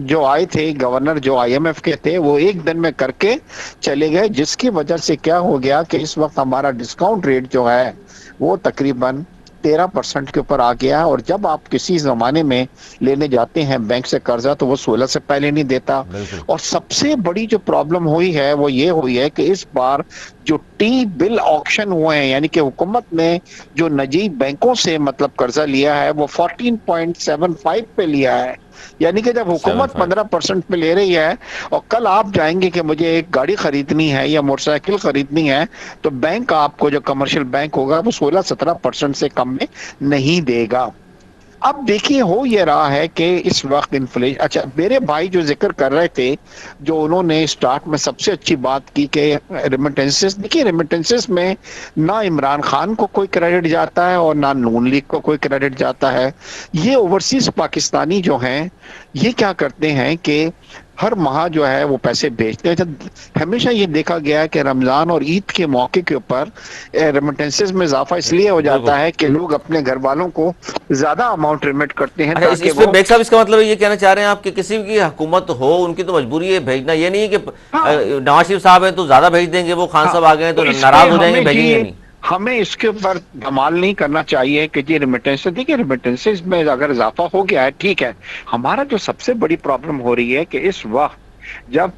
جو آئے تھے گورنر جو آئی ایم ایف کے تھے وہ 1 دن میں کر کے چلے گئے، جس کی وجہ سے کیا ہو گیا کہ اس وقت ہمارا ڈسکاؤنٹ ریٹ جو ہے وہ تقریباً 13% کے اوپر آ گیا. اور جب آپ کسی زمانے میں لینے جاتے ہیں بینک سے قرضہ تو وہ 16 سے پہلے نہیں دیتا. اور سب سے بڑی جو پرابلم ہوئی ہے وہ یہ ہوئی ہے کہ اس بار جو ٹی بل آکشن ہوئے ہیں، یعنی کہ حکومت نے جو نجی بینکوں سے مطلب قرضہ لیا ہے وہ 14.75 پہ لیا ہے. یعنی کہ جب حکومت 15% پہ لے رہی ہے اور کل آپ جائیں گے کہ مجھے ایک گاڑی خریدنی ہے یا موٹر سائیکل خریدنی ہے تو بینک آپ کو جو کمرشل بینک ہوگا وہ 16-17% سے کم میں نہیں دے گا. اب دیکھیے ہو یہ رہا ہے کہ اس وقت انفلیشن. اچھا، میرے بھائی جو ذکر کر رہے تھے، جو انہوں نے سٹارٹ میں سب سے اچھی بات کی کہ ریمیٹنسز، دیکھیے ریمیٹنسز میں نہ عمران خان کو کوئی کریڈٹ جاتا ہے اور نہ نون لیگ کو کوئی کریڈٹ جاتا ہے. یہ اوورسیز پاکستانی جو ہیں یہ کیا کرتے ہیں کہ ہر ماہ جو ہے وہ پیسے بھیجتے ہیں. ہمیشہ یہ دیکھا گیا ہے کہ رمضان اور عید کے موقع کے اوپر ریمیٹنسز میں اضافہ اس لیے ہو جاتا ہے کہ لوگ اپنے گھر والوں کو زیادہ اماؤنٹ ریمیٹ کرتے ہیں. اس پہ بیگ صاحب اس کا مطلب یہ کہنا چاہ رہے ہیں آپ کہ کسی کی حکومت ہو ان کی تو مجبوری ہے بھیجنا. یہ نہیں ہے کہ نواز شریف صاحب ہیں تو زیادہ بھیج دیں گے، وہ خان صاحب آ گئے ہیں تو ناراض ہو جائیں گے بھیجیں گے نہیں. हमें इसके ऊपर धमाल नहीं करना चाहिए कि जी रेमिटेंसेस, देखिए रेमिटेंसेस में अगर इजाफा हो गया है ठीक है। हमारा जो सबसे बड़ी प्रॉब्लम हो रही है कि इस वक्त जब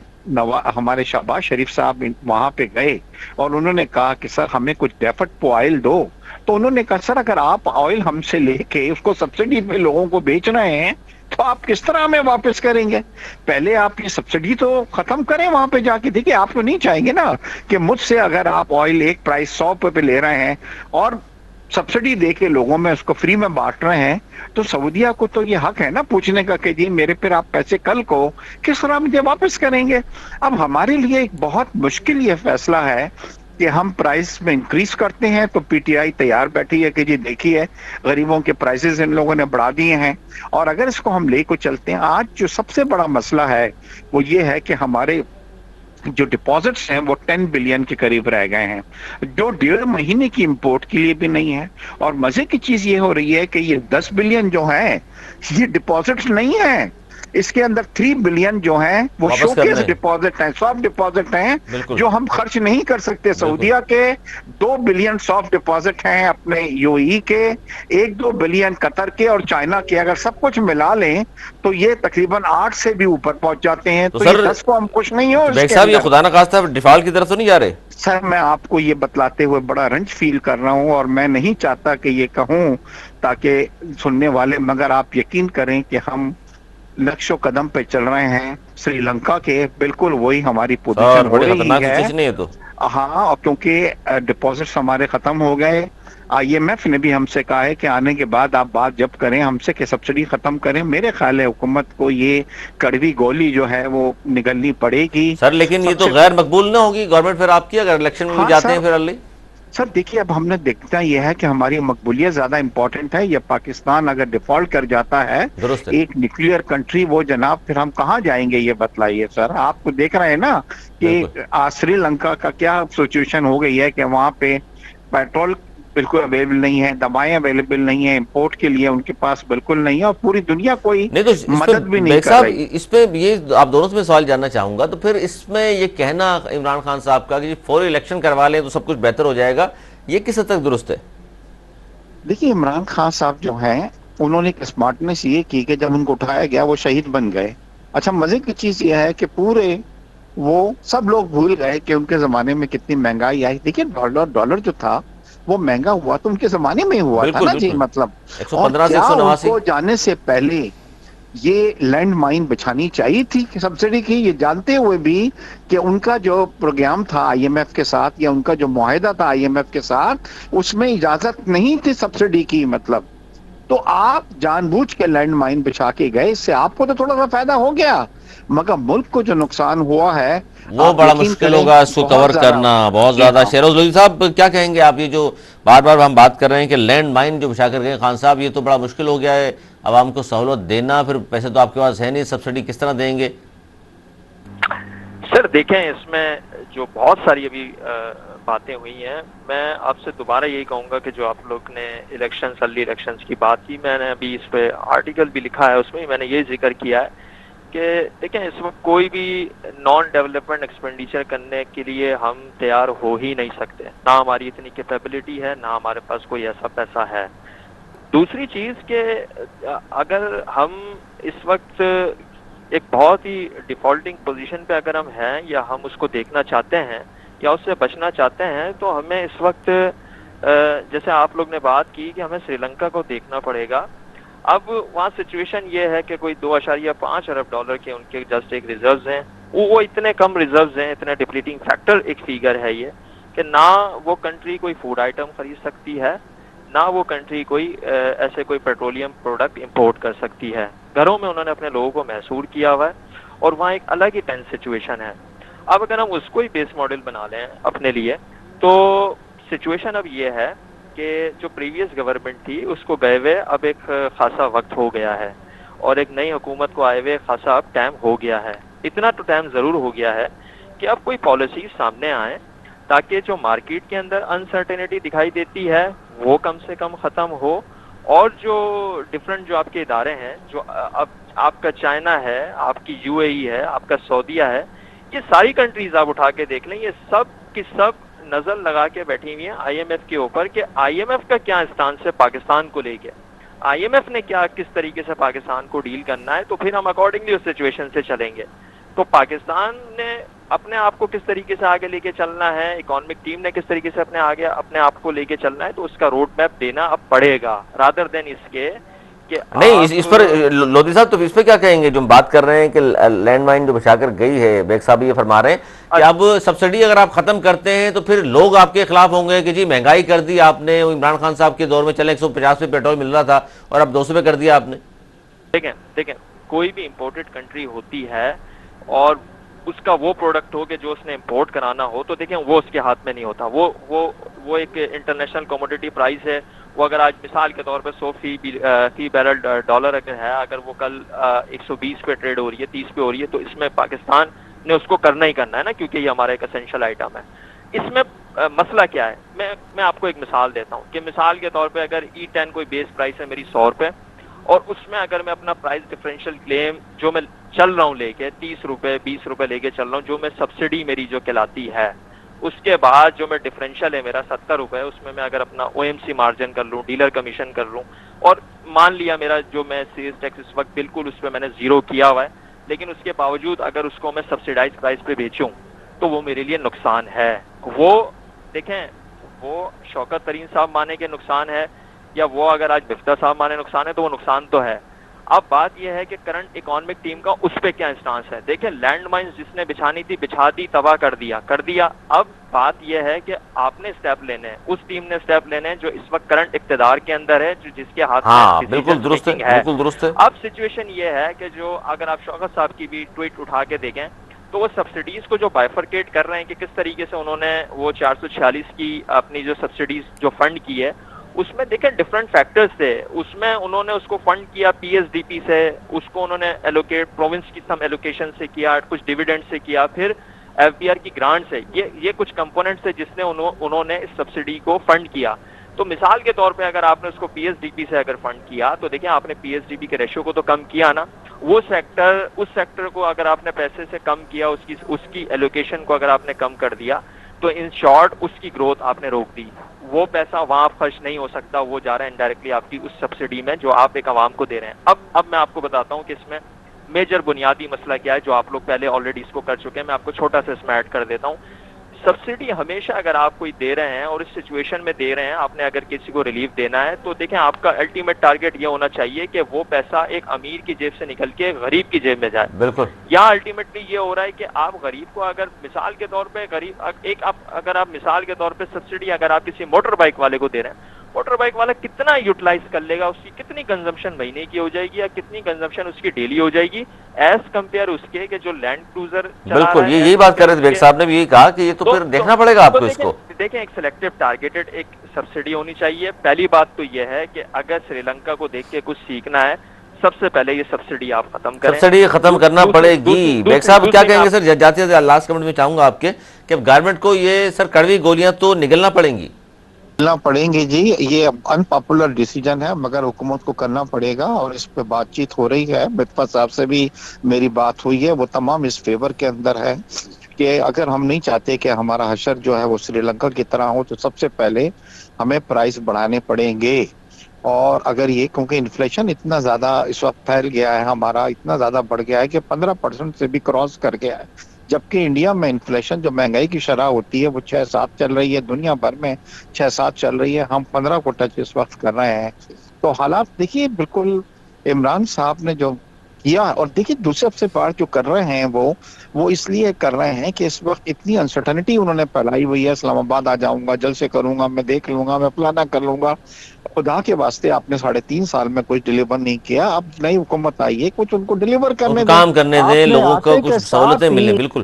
हमारे शहबाज शरीफ साहब वहां पे गए और उन्होंने कहा कि सर हमें कुछ डेफर्ड ऑयल दो, तो उन्होंने कहा सर अगर आप ऑयल हमसे लेके उसको सब्सिडी पे लोगों को बेच रहे हैं तो आप किस तरह हमें वापस करेंगे? पहले आप ये सब्सिडी तो खत्म करें वहां पे जाके। देखिए आप तो नहीं चाहेंगे ना कि मुझसे अगर आप ऑयल एक प्राइस 100 रुपए पे ले रहे हैं और सब्सिडी दे के लोगों में उसको फ्री में बांट रहे हैं, तो सऊदीया को तो ये हक है ना पूछने का कि जी मेरे फिर आप पैसे कल को किस तरह मुझे वापस करेंगे? अब हमारे लिए एक बहुत मुश्किल ये फैसला है कि हम प्राइस में इंक्रीज करते हैं तो पीटीआई तैयार बैठी है कि जी देखिए गरीबों के प्राइसेस इन लोगों ने बढ़ा दिए हैं। और अगर इसको हम लेको चलते हैं, आज जो सबसे बड़ा मसला है वो ये है कि हमारे जो डिपॉजिट्स हैं वो 10 बिलियन के करीब रह गए हैं, जो 1.5 महीने की इंपोर्ट के लिए भी नहीं है। और मजे की चीज ये हो रही है कि ये 10 बिलियन जो है ये डिपॉजिट्स नहीं है, इसके अंदर 3 बिलियन जो है वो वापस शोकेस करने हैं। डिपॉजिट हैं, सॉफ्ट डिपॉजिट हैं बिल्कुल। जो हम खर्च नहीं कर सकते। सऊदीया के 2 बिलियन सॉफ्ट डिपॉजिट हैं अपने यूएई के, 1-2 बिलियन कतर के और चाइना के। अगर सब कुछ मिला लें तो ये तकरीबन 8 से भी ऊपर पहुंच जाते हैं। तो तो सर, ये 10 को हम खुश नहीं हो बेग इसके साहब ये अंदर। खुदा ना खास्ता डिफॉल्ट की तरफ तो नहीं जा रहे? सर मैं आपको ये बतलाते हुए बड़ा रंज फील कर रहा हूं और मैं नहीं चाहता कि ये कहूं ताकि सुनने वाले, मगर आप यकीन करें कि हम लक्ष्य कदम पे चल रहे हैं श्रीलंका के, बिल्कुल वही हमारी और पोजीशन हो बड़ी रही खतरनाक है। सिचुएशन नहीं है तो? हाँ, और क्योंकि डिपॉजिट्स हमारे खत्म हो गए। आईएमएफ ने भी हमसे कहा है कि आने के बाद आप बात जब करें हमसे कि सब्सिडी खत्म करें। मेरे ख्याल है हुकूमत को ये कड़वी गोली जो है वो निगलनी पड़ेगी। सर लेकिन ये तो सबसे- गैर मकबूल ना होगी गवर्नमेंट फिर आपकी, अगर इलेक्शन में भी हाँ, जाते सर। हैं फिर अली? सर देखिए अब हमने देखना यह है कि हमारी मकबूलियत ज्यादा इंपॉर्टेंट है या पाकिस्तान अगर डिफॉल्ट कर जाता है दुरुस्त है। एक न्यूक्लियर कंट्री, वो जनाब फिर हम कहाँ जाएंगे ये बतलाइए सर। आपको देख रहे हैं ना कि श्रीलंका का क्या सिचुएशन हो गई है कि वहां पे पेट्रोल बिल्कुल अवेलेबल नहीं है, दवाएं अवेलेबल नहीं है, इंपोर्ट के लिए उनके पास बिल्कुल नहीं है और पूरी दुनिया कोई नहीं तो इस मदद भी नहीं बेग कर साहब रही। इस पे ये आप दोनों से मैं सवाल जानना चाहूंगा, तो फिर इसमें ये कहना इमरान खान साहब का कि फौरी इलेक्शन करवा लें तो सब कुछ बेहतर हो जाएगा, ये किस हद तक दुरुस्त है? देखिए इमरान खान साहब जो हैं उन्होंने एक स्मार्टनेस ये की कि जब उनको उठाया गया वो शहीद बन गए। अच्छा मजे की चीज ये है कि पूरे वो सब लोग भूल गए कि उनके जमाने में कितनी महंगाई आई। देखिए डॉलर जो था वो महंगा हुआ तो उनके जमाने में ही हुआ था बिल्कुल, ना जी, बिल्कुल। मतलब 115 से क्या 189। उनको जाने से पहले ये लैंड माइन बिछानी चाहिए थी सब्सिडी की, ये जानते हुए भी कि उनका जो प्रोग्राम था आईएमएफ के साथ या उनका जो मुआहदा था आईएमएफ के साथ उसमें इजाजत नहीं थी सब्सिडी की। मतलब तो आप जानबूझ के लैंड माइन बिछा के गए, इससे आपको तो थोड़ा सा फायदा हो गया मगर मुल्क को जो नुकसान हुआ है वो आप बड़ा यकीन मुश्किल करें, होगा इसको बहुत कवर ज्यादा। करना, बहुत जी ज्यादा। हाँ। शेरोज लोधी साहब क्या कहेंगे आप, ये जो बार बार हम बात कर रहे हैं कि लैंड माइन जो बिछा कर गए खान साहब, ये तो बड़ा मुश्किल हो गया है आवाम को सहूलत देना, फिर पैसे तो आपके पास है नहीं, सब्सिडी किस तरह देंगे? सर देखें इसमें जो बहुत सारी अभी बातें हुई हैं, मैं आपसे दोबारा यही कहूंगा कि जो आप लोग ने इलेक्शन अर्ली इलेक्शंस की बात की, मैंने अभी इस पे आर्टिकल भी लिखा है, उसमें मैंने ये जिक्र किया है कि देखें इस वक्त कोई भी नॉन डेवलपमेंट एक्सपेंडिचर करने के लिए हम तैयार हो ही नहीं सकते, ना हमारी इतनी कैपेबिलिटी है, ना हमारे पास कोई ऐसा पैसा है। दूसरी चीज कि अगर हम इस वक्त एक बहुत ही डिफॉल्टिंग पोजीशन पे अगर हम हैं या हम उसको देखना चाहते हैं या उससे बचना चाहते हैं, तो हमें इस वक्त जैसे आप लोग ने बात की कि हमें श्रीलंका को देखना पड़ेगा। अब वहाँ सिचुएशन ये है कि कोई 2.5 अरब डॉलर के उनके जस्ट एक रिजर्व्स हैं, वो इतने कम रिजर्व्स हैं, इतने डिप्लीटिंग फैक्टर एक फिगर है ये कि ना वो कंट्री कोई फूड आइटम खरीद सकती है, ना वो कंट्री कोई ऐसे कोई पेट्रोलियम प्रोडक्ट इंपोर्ट कर सकती है। घरों में उन्होंने अपने लोगों को महसूर किया हुआ है और वहाँ एक अलग ही टेंस सिचुएशन है। अब अगर हम उसको ही बेस मॉडल बना लें अपने लिए, तो सिचुएशन अब ये है कि जो प्रीवियस गवर्नमेंट थी उसको गए हुए अब एक खासा वक्त हो गया है और एक नई हुकूमत को आए हुए खासा अब टाइम हो गया है। इतना तो टाइम ज़रूर हो गया है कि अब कोई पॉलिसी सामने आए ताकि जो मार्केट के अंदर अनसर्टेनिटी दिखाई देती है वो कम से कम ख़त्म हो, और जो डिफरेंट जो आपके इदारे हैं, जो अब आपका चाइना है, आपकी यूएई है, आपका सऊदीया है, ये सारी कंट्रीज आप उठा के देख लें, ये सब की सब نظر لگا کے بیٹھی ہوئی ہیں آئی ایم ایف کے اوپر کہ آئی ایم ایف کا کیا اسٹانس ہے پاکستان کو لے کے, آئی ایم ایف نے کیا کس طریقے سے پاکستان کو ڈیل کرنا ہے, تو پھر ہم اکارڈنگلی اس سچویشن سے چلیں گے. تو پاکستان نے اپنے آپ کو کس طریقے سے آگے لے کے چلنا ہے, اکانومک ٹیم نے کس طریقے سے اپنے آپ کو لے کے چلنا ہے, تو اس کا روڈ میپ دینا اب پڑے گا, رادر دین اس کے کہ نہیں. اس پر لودھی صاحب تو اس پہ کیا کہیں گے جو ہم بات کر رہے ہیں کہ لینڈ مائن جو بچا کر گئی ہے, بیگ صاحب یہ فرما رہے ہیں کہ اب سبسڈی اگر آپ ختم کرتے ہیں تو پھر لوگ آپ کے خلاف ہوں گے کہ جی مہنگائی کر دی آپ نے, عمران خان صاحب کے دور میں چلے 150 پہ پیٹرول مل رہا تھا اور اب 200 پہ کر دیا آپ نے. دیکھیں کوئی بھی امپورٹڈ کنٹری ہوتی ہے اور اس کا وہ پروڈکٹ ہو کہ جو اس نے امپورٹ کرانا ہو, تو دیکھیں وہ اس کے ہاتھ میں نہیں ہوتا. وہ ایک انٹرنیشنل کموڈیٹی پرائز ہے. وہ اگر آج مثال کے طور پہ 100 فی بیرل ڈالر اگر ہے, اگر وہ کل 120 پہ ٹریڈ ہو رہی ہے, 30 پہ ہو رہی ہے, تو اس میں پاکستان نے اس کو کرنا ہی کرنا ہے نا, کیونکہ یہ ہمارا ایک اسینشل آئٹم ہے. اس میں مسئلہ کیا ہے, میں آپ کو ایک مثال دیتا ہوں کہ مثال کے طور پہ اگر E10 کوئی بیس پرائس ہے میری 100 روپے, اور اس میں اگر میں اپنا پرائس ڈفرینشیل کلیم جو میں چل رہا ہوں لے کے 30 روپے 20 روپے لے کے چل رہا ہوں, جو میں سبسڈی میری جو کہلاتی ہے, اس کے بعد جو میں ڈفرینشیل ہے میرا 70 روپے, اس میں اگر اپنا او ایم سی مارجن کر لوں, ڈیلر کمیشن کر لوں, اور مان لیا میرا جو میں سیلز ٹیکس اس وقت بالکل اس پہ میں نے زیرو کیا ہوا ہے, لیکن اس کے باوجود اگر اس کو میں سبسیڈائز پرائس پہ بیچوں تو وہ میرے لیے نقصان ہے. وہ دیکھیں وہ شوکت ترین صاحب مانے کے نقصان ہے, یا وہ اگر آج بفتہ صاحب مانے نقصان ہے, تو وہ نقصان تو ہے. اب بات یہ ہے کہ کرنٹ اکانومک ٹیم کا اس پہ کیا اسٹانس ہے. دیکھیں لینڈ مائنز جس نے بچھانی تھی بچھا دی, تباہ کر دیا. اب بات یہ ہے کہ آپ نے اسٹیپ لینے ہیں, اس ٹیم نے اسٹیپ لینے ہیں جو اس وقت کرنٹ اقتدار کے اندر ہے, جس کے ہاتھ میں بالکل درست ہے, بالکل درست ہے. اب سچویشن یہ ہے کہ جو اگر آپ شوکت صاحب کی بھی ٹویٹ اٹھا کے دیکھیں تو وہ سبسڈیز کو جو بائفرکیٹ کر رہے ہیں کہ کس طریقے سے انہوں نے وہ 446 کی اپنی جو سبسڈیز جو فنڈ کی ہے, اس میں دیکھیں ڈفرینٹ فیکٹرز تھے. اس میں انہوں نے اس کو فنڈ کیا پی ایس ڈی پی سے, اس کو انہوں نے ایلوکیٹ پروونس کی سم ایلوکیشن سے کیا, کچھ ڈیویڈنڈ سے کیا, پھر ایف بی آر کی گرانٹ سے. یہ کچھ کمپوننٹس ہیں جس نے انہوں نے اس سبسڈی کو فنڈ کیا. تو مثال کے طور پہ اگر آپ نے اس کو پی ایس ڈی پی سے اگر فنڈ کیا تو دیکھیں آپ نے پی ایس ڈی پی کے ریشو کو تو کم کیا نا. اس سیکٹر کو اگر آپ نے پیسے سے کم کیا, اس کی ایلوکیشن کو اگر آپ نے کم کر دیا, تو ان شارٹ اس کی گروتھ آپ نے روک دی. وہ پیسہ وہاں خرچ نہیں ہو سکتا, وہ جا رہا ہے انڈائریکٹلی آپ کی اس سبسڈی میں جو آپ ایک عوام کو دے رہے ہیں. اب میں آپ کو بتاتا ہوں کہ اس میں میجر بنیادی مسئلہ کیا ہے, جو آپ لوگ پہلے آلریڈی اس کو کر چکے ہیں. میں آپ کو چھوٹا سا اس میں ایڈ کر دیتا ہوں. سبسڈی ہمیشہ اگر آپ کوئی دے رہے ہیں اور اس سچویشن میں دے رہے ہیں, آپ نے اگر کسی کو ریلیف دینا ہے, تو دیکھیں آپ کا الٹیمیٹ ٹارگیٹ یہ ہونا چاہیے کہ وہ پیسہ ایک امیر کی جیب سے نکل کے غریب کی جیب میں جائے. بالکل. یہاں الٹیمیٹلی یہ ہو رہا ہے کہ آپ غریب کو اگر مثال کے طور پہ اگر آپ مثال کے طور پہ سبسڈی اگر آپ کسی موٹر بائک والے کو دے رہے ہیں, موٹر بائک والا کتنا یوٹیلائز کر لے گا, اس کی کتنی کنزمپشن مہینے کی ہو جائے گی یا کتنی کنزمپشن اس کی ڈیلی ہو جائے گی, ایز کمپیئر اس کے کہ جو لینڈ کروزر. بالکل یہی بات کر رہے تھے, بیگ صاحب نے بھی یہی کہا کہ یہ تو پھر دیکھنا پڑے گا آپ کو. اس کو دیکھیں ایک سلیکٹو ٹارگیٹڈ ایک سبسڈی ہونی چاہیے. پہلی بات تو یہ ہے کہ اگر سری لنکا کو دیکھ کے کچھ سیکھنا ہے, سب سے پہلے یہ سبسڈی آپ ختم کریں. سبسڈی ختم کرنا پڑے گی. بیگ صاحب کیا کہیں گے سر, جاتے جاتے لاسٹ کمنٹ میں چاہوں گا آپ کے کہ گورنمنٹ کو یہ سر کڑوی گولیاں تو نگلنا پڑیں گی. پڑیں گے جی, یہ ان پاپولر ڈیسیجن ہے مگر حکومت کو کرنا پڑے گا, اور اس پہ بات چیت ہو رہی ہے. متفا صاحب سے بھی میری بات ہوئی ہے, وہ تمام اس فیور کے اندر ہے کہ اگر ہم نہیں چاہتے کہ ہمارا حشر جو ہے وہ سری لنکا کی طرح ہو, تو سب سے پہلے ہمیں پرائس بڑھانے پڑیں گے. اور اگر یہ کیونکہ انفلیشن اتنا زیادہ اس وقت پھیل گیا ہے, ہمارا اتنا زیادہ بڑھ گیا ہے کہ 15% سے بھی کراس کر گیا ہے, جبکہ انڈیا میں انفلیشن جو مہنگائی کی شرح ہوتی ہے وہ 6-7 چل رہی ہے, دنیا بھر میں 6-7 چل رہی ہے, ہم 15 کو ٹچ اس وقت کر رہے ہیں. تو حالات دیکھیے بالکل عمران صاحب نے جو کیا, اور دیکھیے دوسرے سب سے بات جو کر رہے ہیں وہ اس لیے کر رہے ہیں کہ اس وقت اتنی انسرٹنٹی انہوں نے پھیلائی ہوئی ہے. اسلام آباد آ جاؤں گا, جلد سے کروں گا, میں دیکھ لوں گا, میں فلانا کر لوں گا. خدا کے واسطے آپ نے 3.5 سال میں کچھ ڈلیور نہیں کیا. اب نئی حکومت آئی ہے, کچھ ان کو ڈلیور کرنے دیں, کام کرنے دیں, لوگوں کو کچھ سہولتیں ملیں. بالکل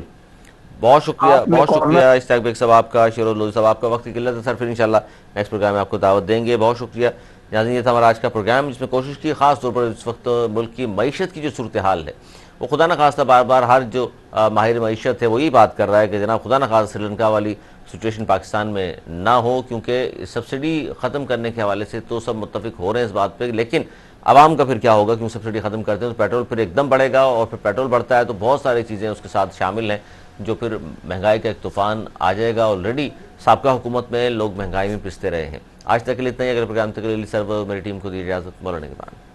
بہت شکریہ اشتیاق بیگ صاحب آپ کا, شیروز لودھی صاحب آپ کا. وقت کی قلت ہے سر, پھر انشاءاللہ نیکسٹ پروگرام میں آپ کو دعوت دیں گے. بہت شکریہ ناظرین, یہ تھا ہمارا آج کا پروگرام جس میں کوشش کی خاص طور پر اس وقت ملک کی معیشت کی جو صورتحال ہے وہ خدا نہ خواستہ بار بار ہر جو ماہر معیشت ہے وہ یہی بات کر رہا ہے کہ جناب خدا نہ خواستہ سری لنکا والی سچویشن پاکستان میں نہ ہو, کیونکہ سبسڈی ختم کرنے کے حوالے سے تو سب متفق ہو رہے ہیں اس بات پہ, لیکن عوام کا پھر کیا ہوگا, کیوں سبسڈی ختم کرتے ہیں تو پیٹرول پھر ایک دم بڑھے گا, اور پھر پیٹرول بڑھتا ہے تو بہت ساری چیزیں اس کے ساتھ شامل ہیں جو پھر مہنگائی کا ایک طوفان آ جائے گا. آلریڈی سابقہ حکومت میں لوگ مہنگائی میں پستے رہے ہیں۔ آج تک کے لیے اتنا ہی، اگر پروگرام تک کے لیے سرور میری ٹیم کو دی اجازت، مولانا کے بعد